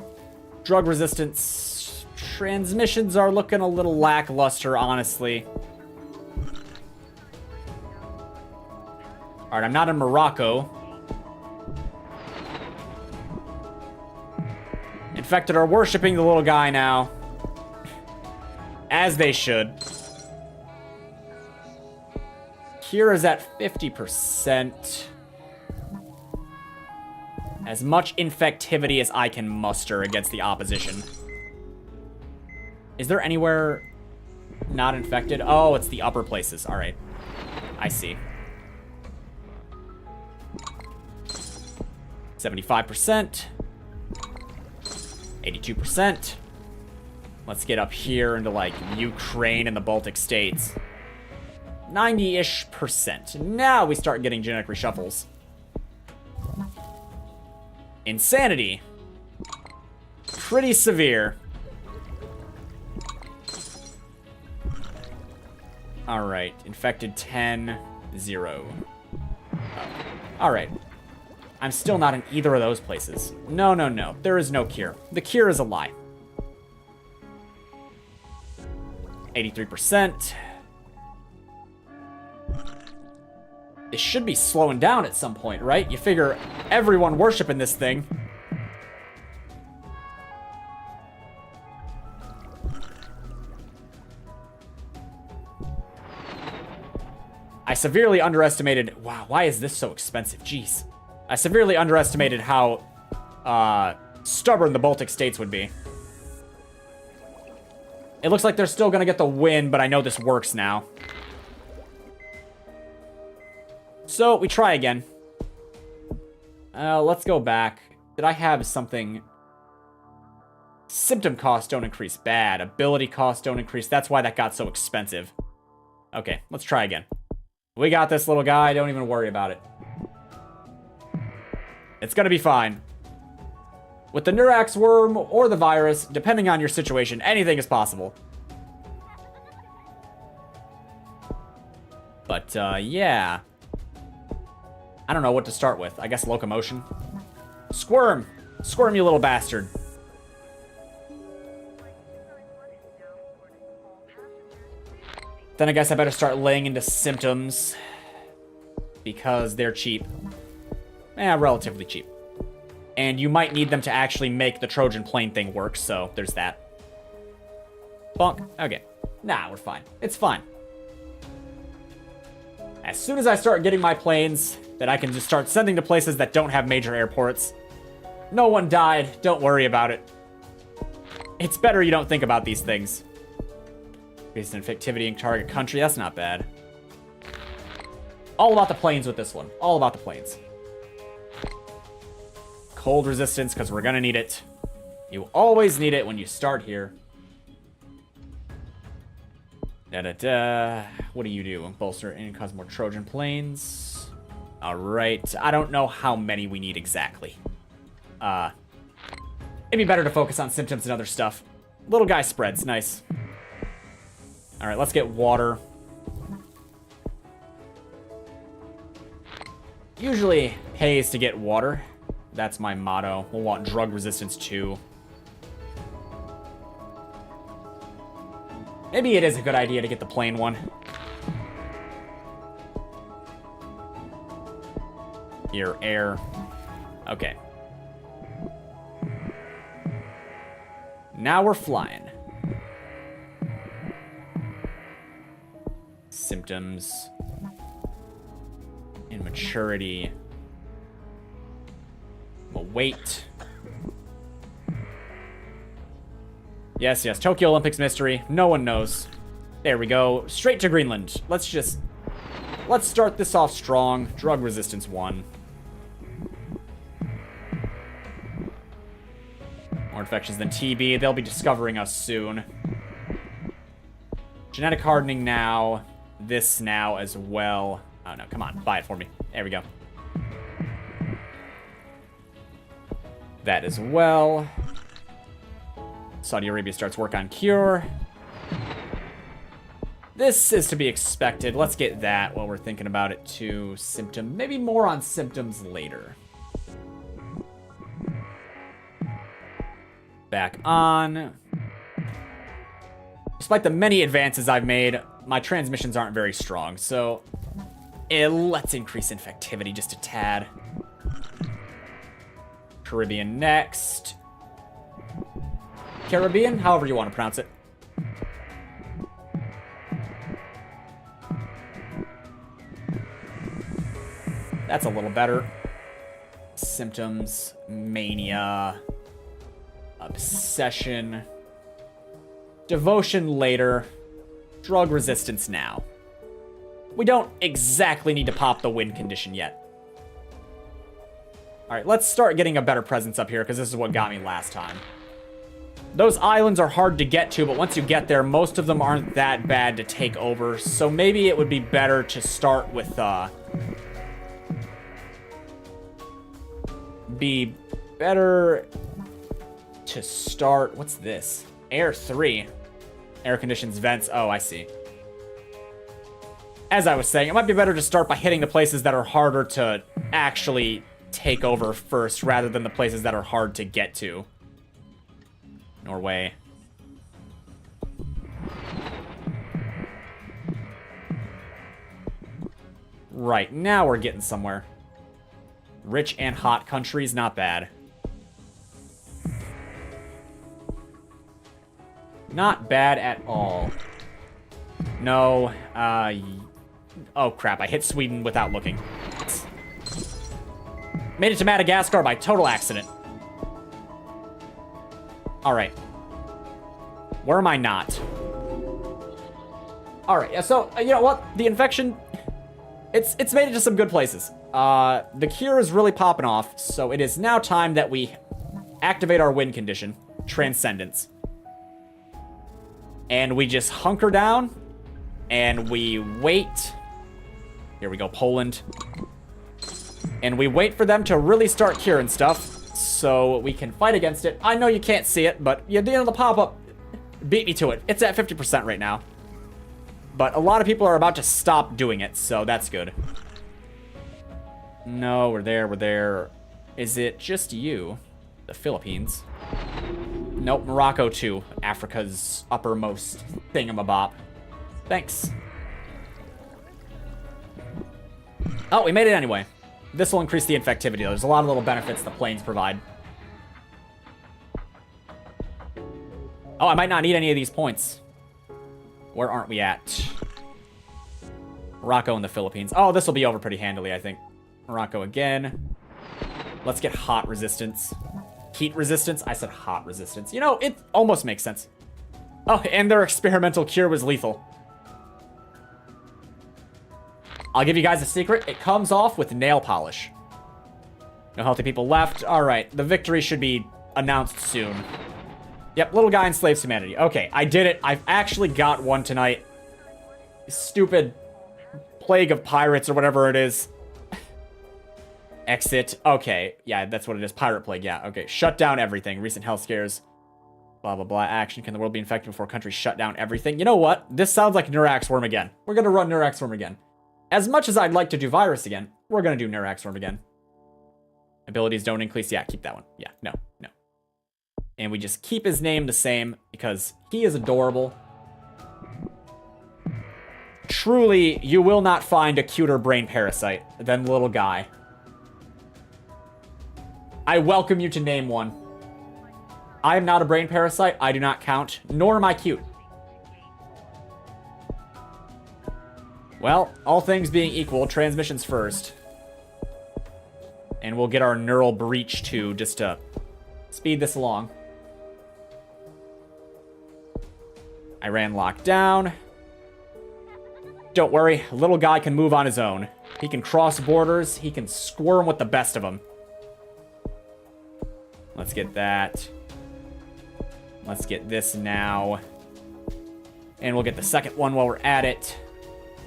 drug resistance. Transmissions are looking a little lackluster, honestly. Alright, I'm not in Morocco. Infected are worshipping the little guy now. As they should. Cure is at 50%. As much infectivity as I can muster against the opposition. Is there anywhere not infected? Oh, it's the upper places. All right. I see. 75%. 82%. Let's get up here into, like, Ukraine and the Baltic states. 90-ish%. Now we start getting genetic reshuffles. Insanity. Pretty severe. Alright. Infected 10, 0. Oh. Alright. I'm still not in either of those places. No, no, no. There is no cure. The cure is a lie. 83%. It should be slowing down at some point, right? You figure everyone worshiping this thing. I severely underestimated... Wow, why is this so expensive? Jeez. I severely underestimated how stubborn the Baltic states would be. It looks like they're still going to get the win, but I know this works now. So, we try again. Let's go back. Did I have something... Symptom costs don't increase. Bad. Ability costs don't increase. That's why that got so expensive. Okay, let's try again. We got this, little guy. Don't even worry about it. It's gonna be fine. With the Neurax worm or the virus, depending on your situation, anything is possible. But, yeah. I don't know what to start with. I guess locomotion. Squirm! Squirm, you little bastard. Then I guess I better start laying into symptoms. Because they're cheap. Relatively cheap. And you might need them to actually make the Trojan plane thing work, so there's that. Bonk. Okay. Nah, we're fine. It's fine. As soon as I start getting my planes that I can just start sending to places that don't have major airports. No one died. Don't worry about it. It's better you don't think about these things. Increased infectivity in target country. That's not bad. All about the planes with this one. All about the planes. Cold resistance, because we're going to need it. You always need it when you start here. Da-da-da. What do you do? Bolster and cause more Trojan planes. Alright. I don't know how many we need exactly. It'd be better to focus on symptoms and other stuff. Little guy spreads. Nice. Alright, let's get water. Usually pays to get water. That's my motto. We'll want drug resistance too. Maybe it is a good idea to get the plain one. Here, air. Okay. Now we're flying. Symptoms. Immaturity. Weight. Yes, Tokyo Olympics mystery. No one knows. There we go. Straight to Greenland. Let's start this off strong. Drug resistance 1. More infections than TB. They'll be discovering us soon. Genetic hardening now. This now as well. Oh no, come on. Buy it for me. There we go. That as well. Saudi Arabia starts work on cure. This is to be expected. Let's get that while we're thinking about it too. Symptom. Maybe more on symptoms later. Back on. Despite the many advances I've made, my transmissions aren't very strong, so let's increase infectivity just a tad. Caribbean next. Caribbean, however you want to pronounce it. That's a little better. Symptoms, mania, obsession, devotion later, drug resistance now. We don't exactly need to pop the win condition yet. Alright, let's start getting a better presence up here, because this is what got me last time. Those islands are hard to get to, but once you get there, most of them aren't that bad to take over, so maybe it would be better to start with, what's this? Air 3. Air conditions, vents, oh, I see. As I was saying, it might be better to start by hitting the places that are harder to actually take over first, rather than the places that are hard to get to. Norway. Right, now we're getting somewhere. Rich and hot countries, not bad. Not bad at all. No, oh crap, I hit Sweden without looking. Made it to Madagascar by total accident. Alright. Where am I not? Alright, yeah, so, you know what? The infection, it's made it to some good places. The cure is really popping off, so it is now time that we activate our win condition, Transcendence. And we just hunker down, and we wait. Here we go, Poland. And we wait for them to really start curing stuff, so we can fight against it. I know you can't see it, but you know, the pop-up beat me to it. It's at 50% right now. But a lot of people are about to stop doing it, so that's good. No, we're there. Is it just you? The Philippines? Nope, Morocco too. Africa's uppermost thingamabop. Thanks. Oh, we made it anyway. This will increase the infectivity. There's a lot of little benefits the planes provide. Oh, I might not need any of these points. Where aren't we at? Morocco and the Philippines. Oh, this will be over pretty handily, I think. Morocco again. Let's get hot resistance. Heat resistance? I said hot resistance. You know, it almost makes sense. Oh, and their experimental cure was lethal. I'll give you guys a secret. It comes off with nail polish. No healthy people left. Alright, the victory should be announced soon. Yep, little guy enslaves humanity. Okay, I did it. I've actually got one tonight. Stupid plague of pirates or whatever it is. Exit. Okay, yeah, that's what it is. Pirate plague, yeah. Okay, shut down everything. Recent health scares. Blah, blah, blah. Action. Can the world be infected before countries shut down everything? You know what? This sounds like Neurax Worm again. We're gonna run Neurax Worm again. As much as I'd like to do Virus again, we're gonna do Neurax Worm again. Abilities don't increase. Yeah, keep that one. Yeah, no. And we just keep his name the same because he is adorable. Truly, you will not find a cuter brain parasite than little guy. I welcome you to name one. I am not a brain parasite. I do not count, nor am I cute. Well, all things being equal, transmissions first. And we'll get our neural breach too, just to speed this along. Iran locked down. Don't worry, little guy can move on his own. He can cross borders. He can squirm with the best of them. Let's get that. Let's get this now. And we'll get the second one while we're at it.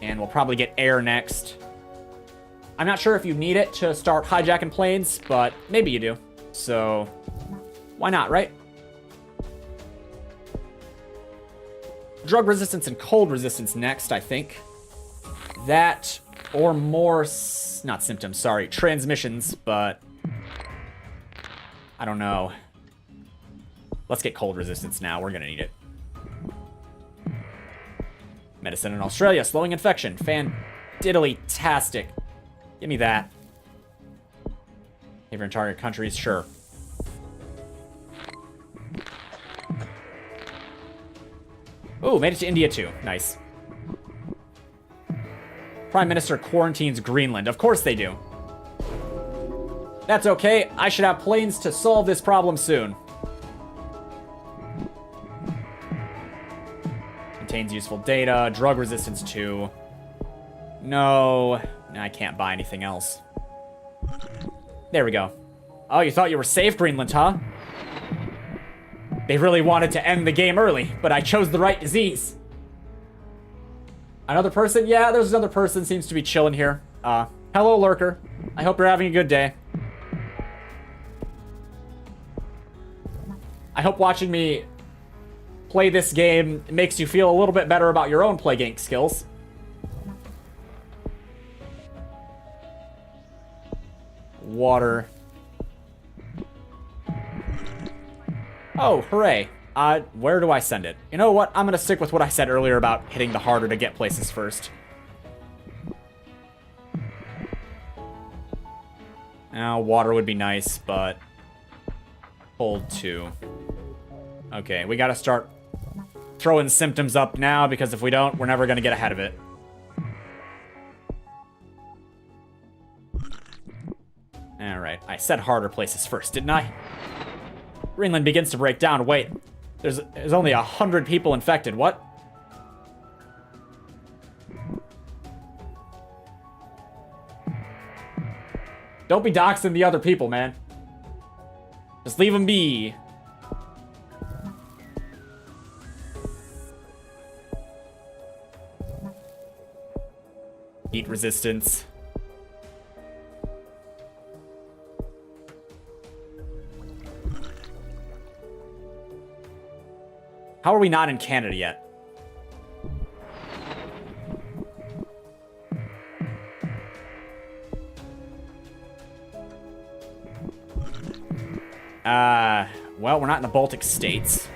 And we'll probably get air next. I'm not sure if you need it to start hijacking planes, but maybe you do. So, why not, right? Drug resistance and cold resistance next, I think. That or more, not symptoms, sorry, transmissions, but I don't know. Let's get cold resistance now. We're gonna need it. Medicine in Australia, slowing infection. Fan-diddly-tastic. Give me that. Behavior in target countries, sure. Ooh, made it to India too. Nice. Prime Minister quarantines Greenland. Of course they do. That's okay. I should have planes to solve this problem soon. Contains useful data. Drug resistance 2. No. I can't buy anything else. There we go. Oh, you thought you were safe, Greenland, huh? They really wanted to end the game early, but I chose the right disease. Another person? Yeah, there's another person. Seems to be chilling here. Hello, Lurker. I hope you're having a good day. I hope watching me play this game makes you feel a little bit better about your own Plague Inc. skills. Water. Oh, hooray. Where do I send it? You know what? I'm gonna stick with what I said earlier about hitting the harder to get places first. Now, water would be nice, but cold too. Okay, we gotta start throwing symptoms up now, because if we don't, we're never gonna get ahead of it. Alright, I said harder places first, didn't I? Greenland begins to break down. Wait, there's only 100 people infected. What? Don't be doxing the other people, man. Just leave them be. Heat resistance. How are we not in Canada yet? Well, we're not in the Baltic states.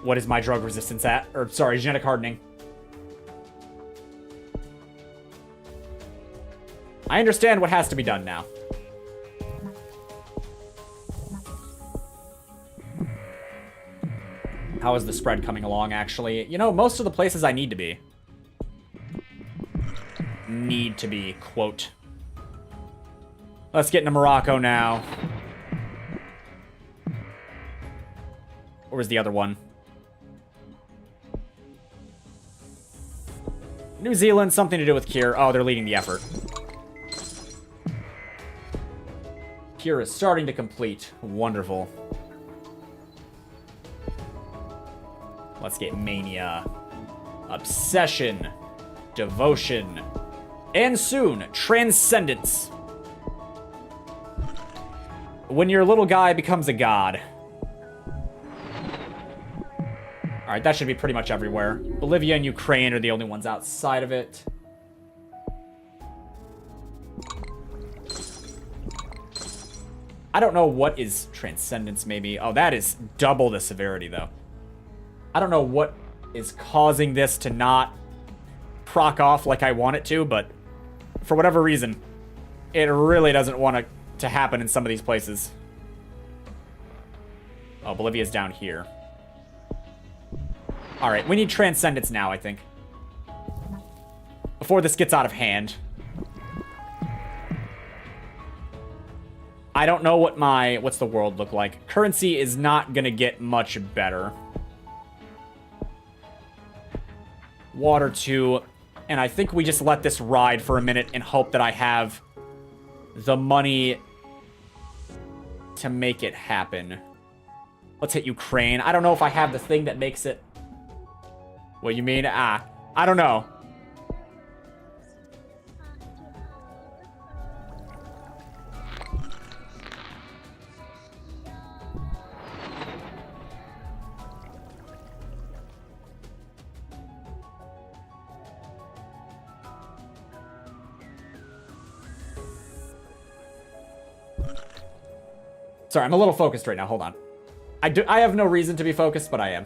What is my drug resistance at? Or, sorry, genetic hardening. I understand what has to be done now. How is the spread coming along, actually? You know, most of the places I need to be. Need to be, quote. Let's get into Morocco now. Or was the other one? New Zealand, something to do with Cure. Oh, they're leading the effort. Cure is starting to complete. Wonderful. Let's get Mania. Obsession. Devotion. And soon, Transcendence. When your little guy becomes a god. Alright, that should be pretty much everywhere. Bolivia and Ukraine are the only ones outside of it. I don't know what is Transcendence, maybe. Oh, that is double the severity, though. I don't know what is causing this to not proc off like I want it to, but for whatever reason, It really doesn't want to happen in some of these places. Oh, Bolivia's down here. Alright, we need Transcendence now, I think. Before this gets out of hand. I don't know what what's the world look like. Currency is not gonna get much better. Water 2. And I think we just let this ride for a minute and hope that I have the money to make it happen. Let's hit Ukraine. I don't know if I have the thing that makes it... What you mean? I don't know. Sorry, I'm a little focused right now. Hold on. I have no reason to be focused, but I am.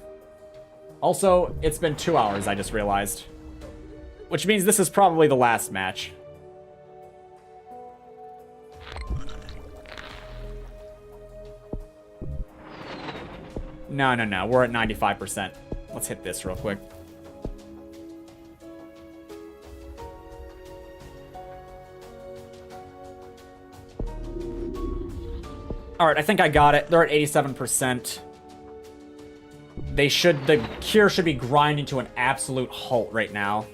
Also, it's been 2 hours, I just realized. Which means this is probably the last match. No, no, no. We're at 95%. Let's hit this real quick. Alright, I think I got it. They're at 87%. The cure should be grinding to an absolute halt right now.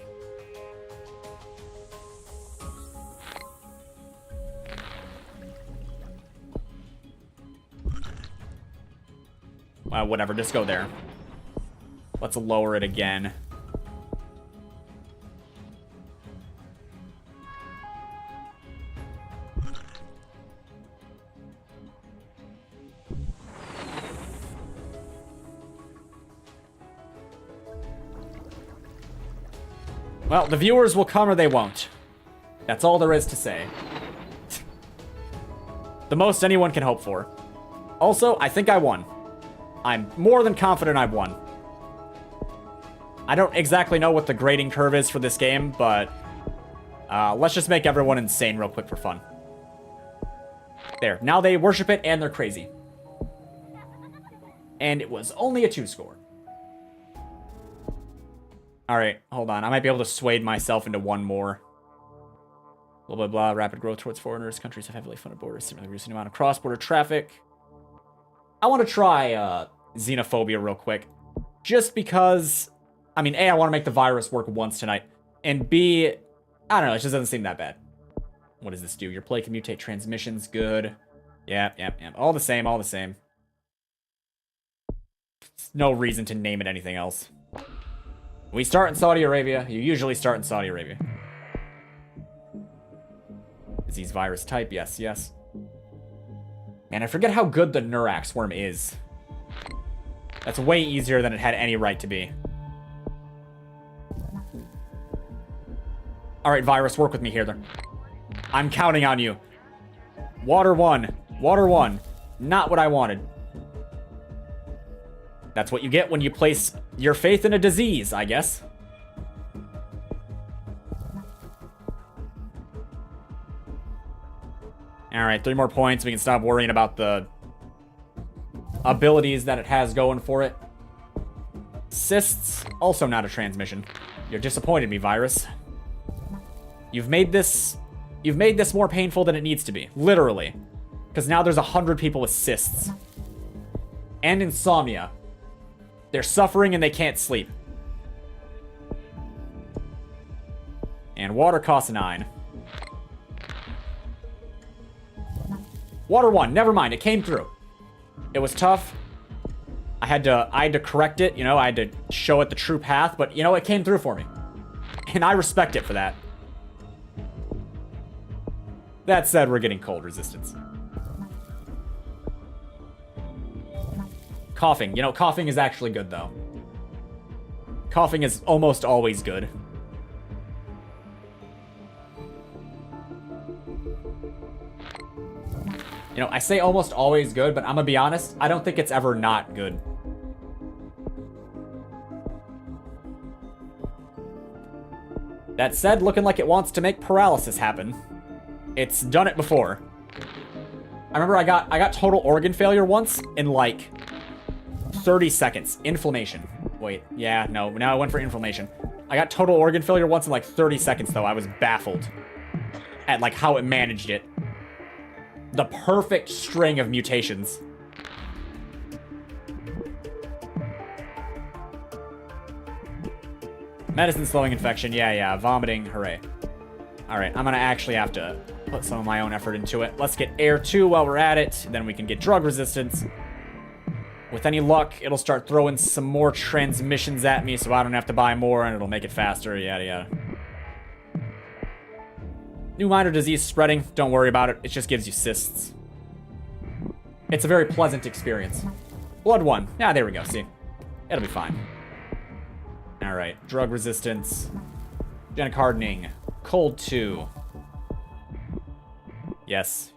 Whatever, just go there. Let's lower it again. Well, the viewers will come or they won't. That's all there is to say. The most anyone can hope for. Also, I think I won. I'm more than confident I've won. I don't exactly know what the grading curve is for this game, but let's just make everyone insane real quick for fun. There. Now they worship it and they're crazy. And it was only a 2 score. Alright, hold on. I might be able to sway myself into one more. Blah, blah, blah. Rapid growth towards foreigners. Countries have heavily funded borders. Similarly reducing the amount of cross-border traffic. I want to try xenophobia real quick. Just because... I mean, A, I want to make the virus work once tonight. And B, I don't know. It just doesn't seem that bad. What does this do? Your play can mutate transmissions. Good. Yep. All the same, all the same. There's no reason to name it anything else. We start in Saudi Arabia. You usually start in Saudi Arabia. Disease virus type. Yes, yes. Man, I forget how good the Nurax worm is. That's way easier than it had any right to be. Alright, virus, work with me here. I'm counting on you. Water 1. Water 1. Not what I wanted. That's what you get when you place your faith in a disease, I guess. Alright, 3 more points. We can stop worrying about the abilities that it has going for it. Cysts, also not a transmission. You're disappointed me, virus. You've made this more painful than it needs to be. Literally. Because now there's 100 people with cysts. And insomnia. They're suffering and they can't sleep. And water costs 9. Water 1, never mind, it came through. It was tough. I had to correct it, you know, I had to show it the true path, but you know, it came through for me. And I respect it for that. That said, we're getting cold resistance. Coughing. You know, coughing is actually good, though. Coughing is almost always good. You know, I say almost always good, but I'm gonna be honest, I don't think it's ever not good. That said, looking like it wants to make paralysis happen. It's done it before. I remember I got total organ failure once in like 30 seconds. Inflammation. Wait, yeah, no, now I went for inflammation. I got total organ failure once in like 30 seconds though. I was baffled at like how it managed it. The perfect string of mutations. Medicine slowing infection. Yeah. Vomiting. Hooray. Alright, I'm gonna actually have to put some of my own effort into it. Let's get air 2 while we're at it. Then we can get drug resistance. With any luck, it'll start throwing some more transmissions at me so I don't have to buy more and it'll make it faster. Yada yada. New minor disease spreading. Don't worry about it. It just gives you cysts. It's a very pleasant experience. Blood 1. Yeah, there we go. See? It'll be fine. Alright. Drug resistance. Genic hardening. Cold 2. Yes.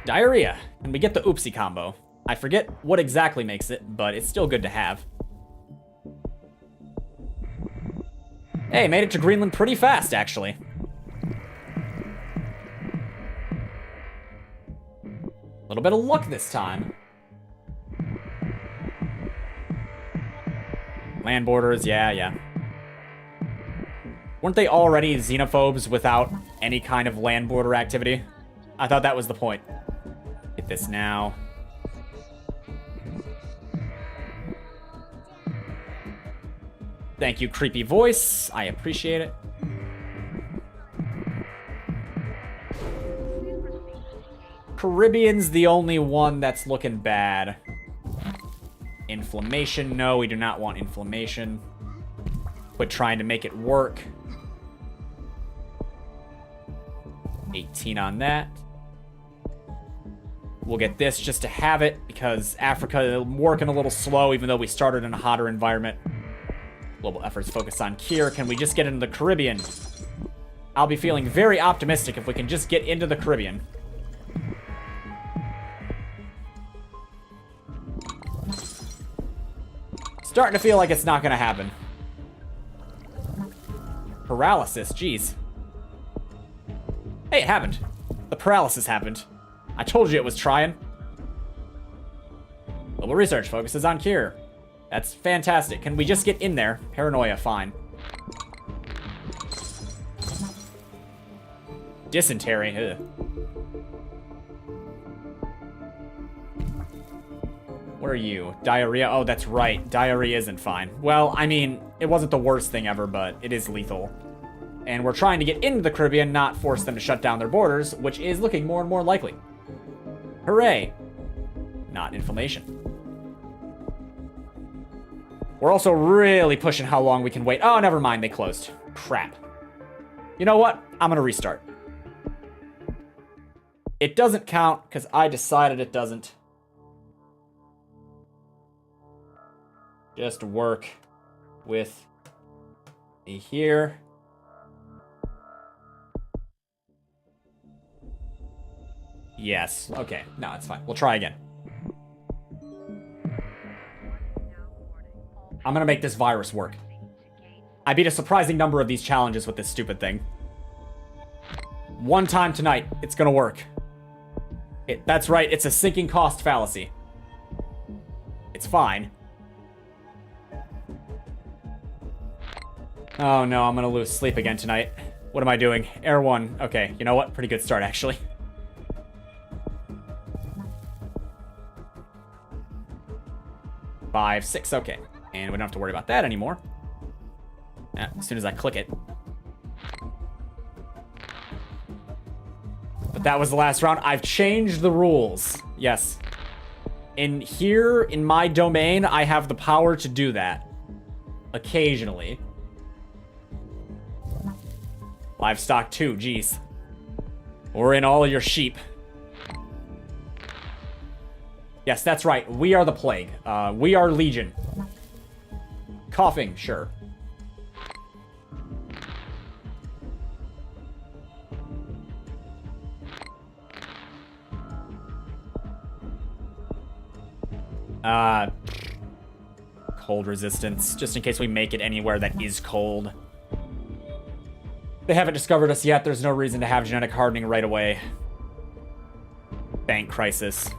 Diarrhea. And we get the oopsie combo. I forget what exactly makes it, but it's still good to have. Hey, made it to Greenland pretty fast, actually. A little bit of luck this time. Land borders, yeah. Weren't they already xenophobes without any kind of land border activity? I thought that was the point. Get this now. Thank you, creepy voice. I appreciate it. Caribbean's the only one that's looking bad. Inflammation. No, we do not want inflammation. Quit trying to make it work. 18 on that. We'll get this just to have it, because Africa working a little slow, even though we started in a hotter environment. Global efforts focus on cure. Can we just get into the Caribbean? I'll be feeling very optimistic if we can just get into the Caribbean. Starting to feel like it's not gonna happen. Paralysis, jeez. Hey, it happened. The paralysis happened. I told you it was trying. Global research focuses on cure. That's fantastic. Can we just get in there? Paranoia, fine. Dysentery, ugh. What are you? Diarrhea? Oh, that's right. Diarrhea isn't fine. Well, I mean, it wasn't the worst thing ever, but it is lethal. And we're trying to get into the Caribbean, not force them to shut down their borders, which is looking more and more likely. Hooray. Not inflammation. We're also really pushing how long we can wait. Oh, never mind. They closed. Crap. You know what? I'm going to restart. It doesn't count because I decided it doesn't. Just work with me here. Yes. Okay. No, it's fine. We'll try again. I'm gonna make this virus work. I beat a surprising number of these challenges with this stupid thing. One time tonight, it's gonna work. That's right, it's a sinking cost fallacy. It's fine. Oh no, I'm gonna lose sleep again tonight. What am I doing? Air 1. Okay, you know what? Pretty good start, actually. Five, 6, okay. And we don't have to worry about that anymore. As soon as I click it. But that was the last round. I've changed the rules. Yes. In here, in my domain, I have the power to do that. Occasionally. Livestock 2, geez. We're in all of your sheep. Yes, that's right. We are the plague. We are Legion. Coughing, sure. cold resistance, just in case we make it anywhere that is cold. They haven't discovered us yet. There's no reason to have genetic hardening right away. Bank crisis.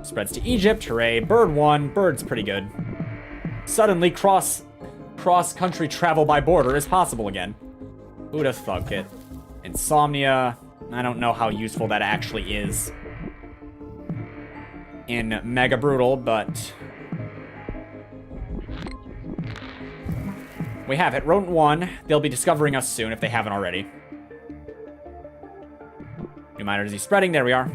Spreads to Egypt. Hooray. Bird 1. Bird's pretty good. Suddenly, cross-country travel by border is possible again. Who'd have thunk it? Insomnia. I don't know how useful that actually is in Mega Brutal, but we have it. Rodent 1. They'll be discovering us soon if they haven't already. New minor disease spreading. There we are.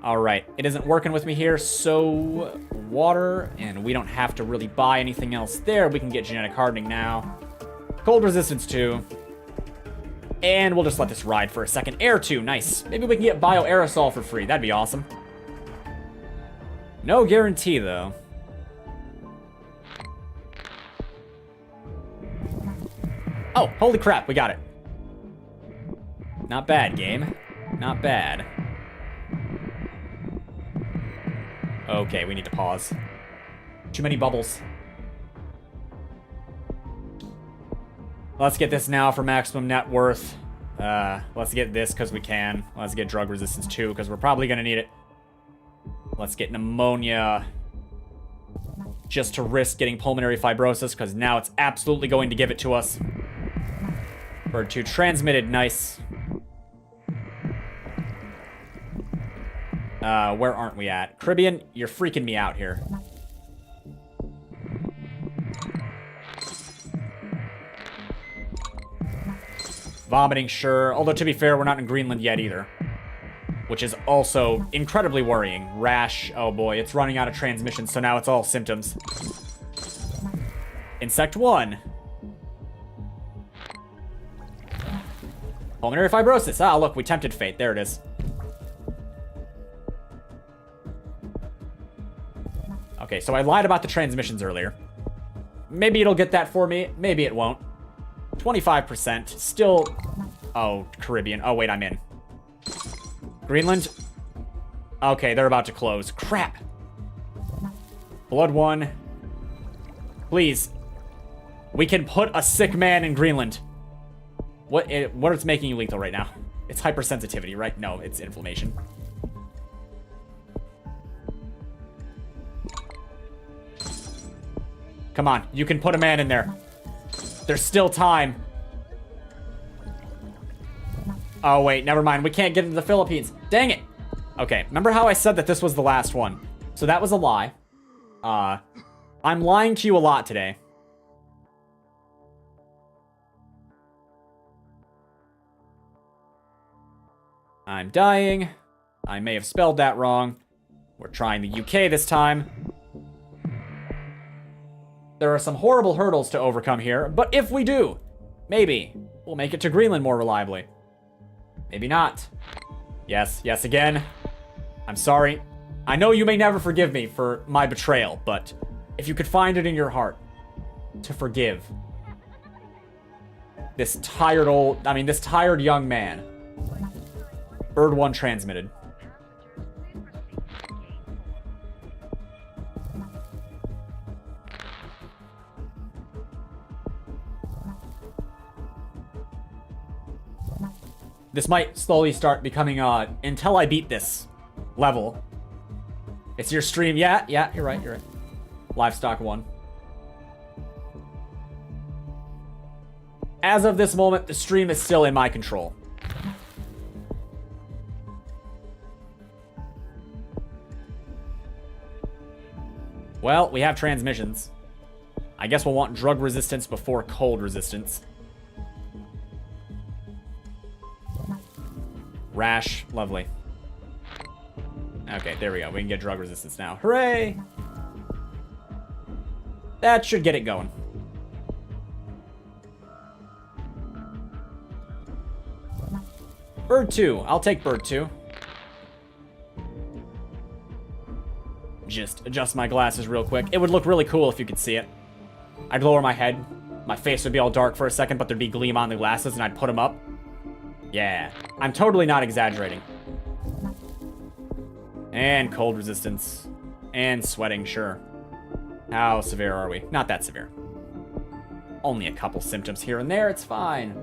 Alright. It isn't working with me here, so water, and we don't have to really buy anything else there. We can get genetic hardening now. Cold resistance 2. And we'll just let this ride for a second. Air 2, nice. Maybe we can get bioaerosol for free. That'd be awesome. No guarantee, though. Oh, holy crap, we got it. Not bad, game. Not bad. Okay, we need to pause. Too many bubbles. Let's get this now for maximum net worth. Let's get this because we can. Let's get drug resistance 2 because we're probably going to need it. Let's get pneumonia just to risk getting pulmonary fibrosis because now it's absolutely going to give it to us. Bird 2 transmitted, nice. Where aren't we at? Caribbean, you're freaking me out here. Vomiting, sure. Although, to be fair, we're not in Greenland yet either. Which is also incredibly worrying. Rash, oh boy, it's running out of transmission, so now it's all symptoms. Insect 1. Pulmonary fibrosis. Ah, look, we tempted fate. There it is. Okay, so I lied about the transmissions earlier. Maybe it'll get that for me. Maybe it won't. 25%. Still... Oh, Caribbean. Oh, wait, I'm in. Greenland? Okay, they're about to close. Crap. Blood 1. Please. We can put a sick man in Greenland. What is making you lethal right now? It's hypersensitivity, right? No, it's inflammation. Come on, you can put a man in there. There's still time. Oh, wait, never mind. We can't get into the Philippines. Dang it. Okay, remember how I said that this was the last one? So that was a lie. I'm lying to you a lot today. I'm dying. I may have spelled that wrong. We're trying the UK this time. There are some horrible hurdles to overcome here, but if we do, maybe we'll make it to Greenland more reliably. Maybe not. Yes, yes again. I'm sorry. I know you may never forgive me for my betrayal, but if you could find it in your heart to forgive this tired young man. Bird 1 transmitted. This might slowly start becoming, until I beat this level. It's your stream. Yeah, you're right. Livestock 1. As of this moment, the stream is still in my control. Well, we have transmissions. I guess we'll want drug resistance before cold resistance. Rash, lovely. Okay, there we go. We can get drug resistance now. Hooray! That should get it going. Bird 2. I'll take Bird 2. Just adjust my glasses real quick. It would look really cool if you could see it. I'd lower my head. My face would be all dark for a second, but there'd be gleam on the glasses, and I'd put them up. Yeah. I'm totally not exaggerating. And cold resistance. And sweating, sure. How severe are we? Not that severe. Only a couple symptoms here and there, it's fine.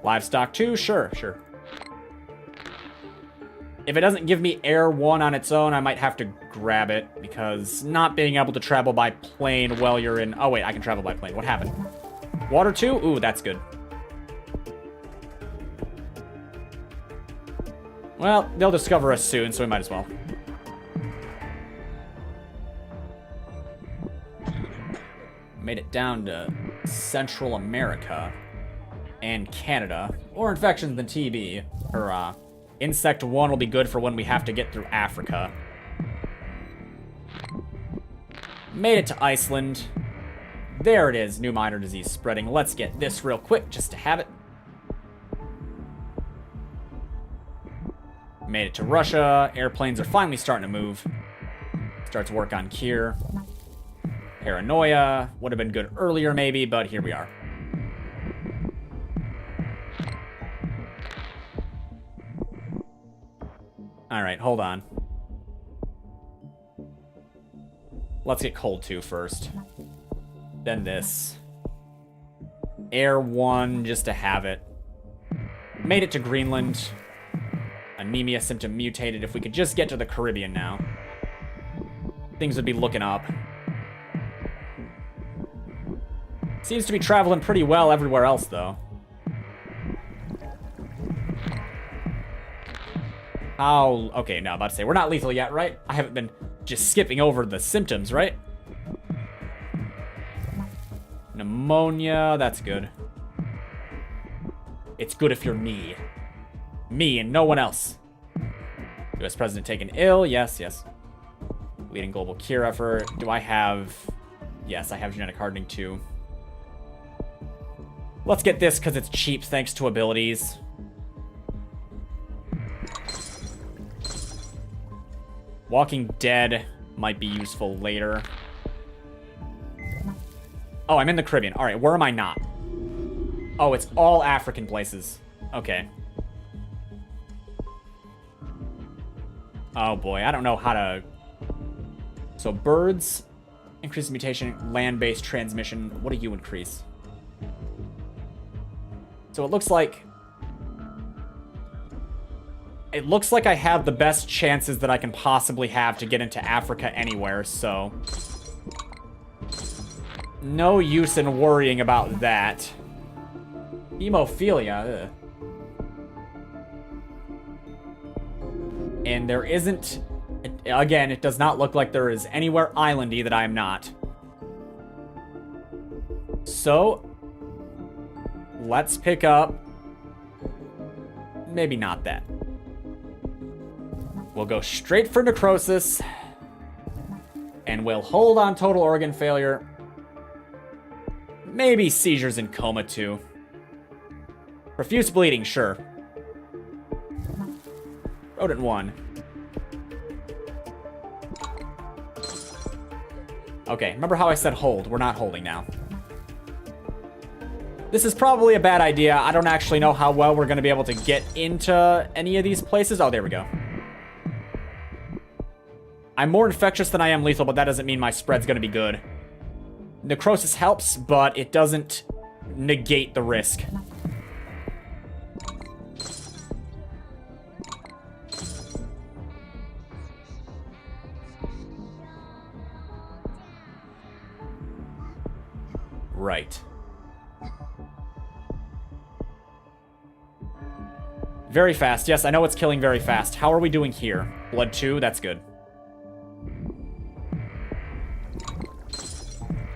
Livestock 2? Sure, sure. If it doesn't give me Air 1 on its own, I might have to grab it, because not being able to travel by plane while you're in... Oh, wait, I can travel by plane. What happened? Water 2? Ooh, that's good. Well, they'll discover us soon, so we might as well. Made it down to Central America and Canada. More infections than TB. Hurrah. Insect 1 will be good for when we have to get through Africa. Made it to Iceland. There it is, new minor disease spreading. Let's get this real quick just to have it. Made it to Russia. Airplanes are finally starting to move. Starts work on Kier. Paranoia. Would have been good earlier maybe, but here we are. Alright, hold on. Let's get cold 2 first. Then this. Air 1 just to have it. Made it to Greenland. Anemia symptom mutated. If we could just get to the Caribbean now, things would be looking up. Seems to be traveling pretty well everywhere else, though. How... Okay, now about to say, we're not lethal yet, right? I haven't been just skipping over the symptoms, right? Pneumonia, that's good. It's good if you're me. Me and no one else. US President taken ill, yes, yes. Leading global cure effort. Do I have... Yes, I have genetic hardening too. Let's get this because it's cheap thanks to abilities. Walking Dead might be useful later. Oh, I'm in the Caribbean. All right, where am I not? Oh, it's all African places. Okay. Oh boy, I don't know how to... So birds, increase mutation, land-based transmission. What do you increase? So it looks like I have the best chances that I can possibly have to get into Africa anywhere, so no use in worrying about that. Hemophilia. Ugh. And there isn't... Again, it does not look like there is anywhere islandy that I am not. So, let's pick up... Maybe not that. We'll go straight for necrosis. And we'll hold on total organ failure. Maybe seizures and coma too. Profuse bleeding, sure. Rodent 1. Okay, remember how I said hold? We're not holding now. This is probably a bad idea. I don't actually know how well we're going to be able to get into any of these places. Oh, there we go. I'm more infectious than I am lethal, but that doesn't mean my spread's going to be good. Necrosis helps, but it doesn't negate the risk. Right. Very fast. Yes, I know it's killing very fast. How are we doing here? Blood 2? That's good.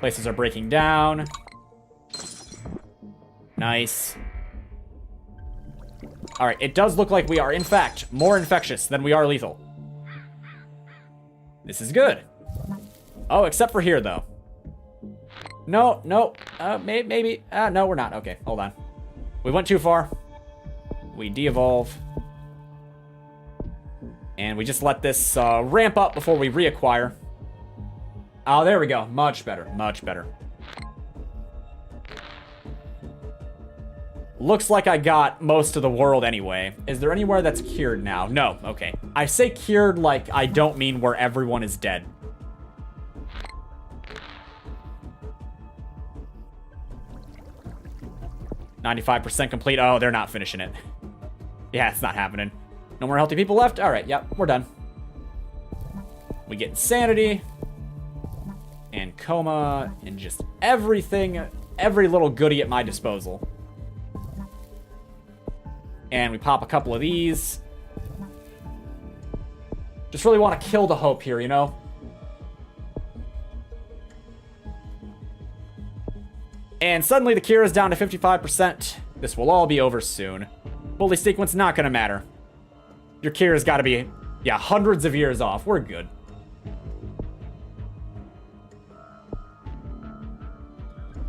Places are breaking down. Nice. Alright, it does look like we are, in fact, more infectious than we are lethal. This is good. Oh, except for here, though. No, no. Maybe. No, we're not. Okay, hold on. We went too far. We de-evolve. And we just let this ramp up before we reacquire. Oh, there we go. Much better. Much better. Looks like I got most of the world anyway. Is there anywhere that's cured now? No, okay. I say cured like I don't mean where everyone is dead. %95 complete. Oh, they're not finishing it. Yeah, it's not happening. No more healthy people left? All right, yep, we're done. We get insanity and coma and just everything, every little goodie at my disposal. And we pop a couple of these. Just really want to kill the hope here, you know? And suddenly the cure is down to 55%. This will all be over soon. Fully sequence, not gonna matter. Your cure has got to be, yeah, hundreds of years off. We're good.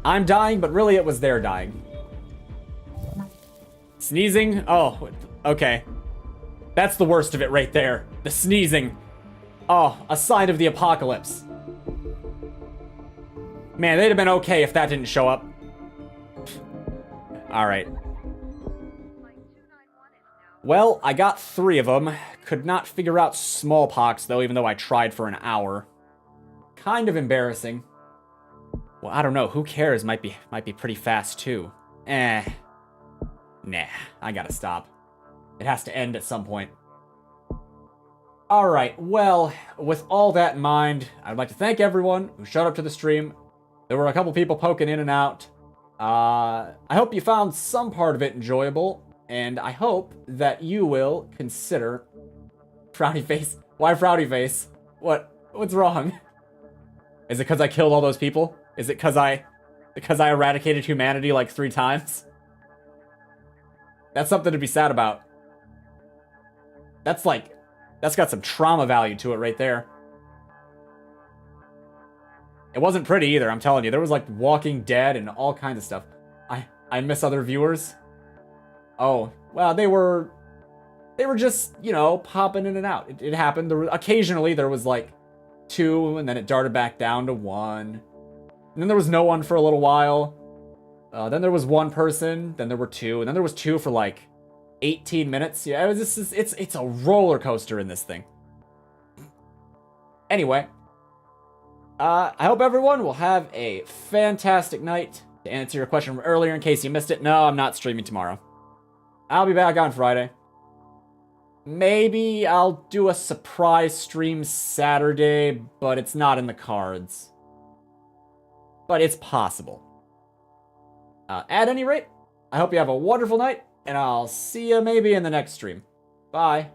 I'm dying, but really it was their dying. Sneezing? Oh, okay. That's the worst of it right there. The sneezing. Oh, a sign of the apocalypse. Man, they'd have been okay if that didn't show up. Alright. Well, I got 3 of them. Could not figure out smallpox, though, even though I tried for an hour. Kind of embarrassing. Well, I don't know. Who cares? Might be pretty fast, too. Nah, I gotta stop. It has to end at some point. Alright, well, with all that in mind, I'd like to thank everyone who showed up to the stream. There were a couple people poking in and out. I hope you found some part of it enjoyable, and I hope that you will consider... Frowny face? Why frowny face? What's wrong? Is it because I killed all those people? Is it because I eradicated humanity like 3 times? That's something to be sad about. That's got some trauma value to it right there. It wasn't pretty either, I'm telling you. There was like Walking Dead and all kinds of stuff. I miss other viewers. Oh, well, they were just, you know, popping in and out. It happened. Occasionally there was like 2, and then it darted back down to 1. And then there was no one for a little while. Then there was 1 person, then there were 2, and then there was 2 for like 18 minutes. Yeah, it's a roller coaster in this thing. Anyway, I hope everyone will have a fantastic night. To answer your question from earlier, in case you missed it, no, I'm not streaming tomorrow. I'll be back on Friday. Maybe I'll do a surprise stream Saturday, but it's not in the cards. But it's possible. At any rate, I hope you have a wonderful night, and I'll see you maybe in the next stream. Bye.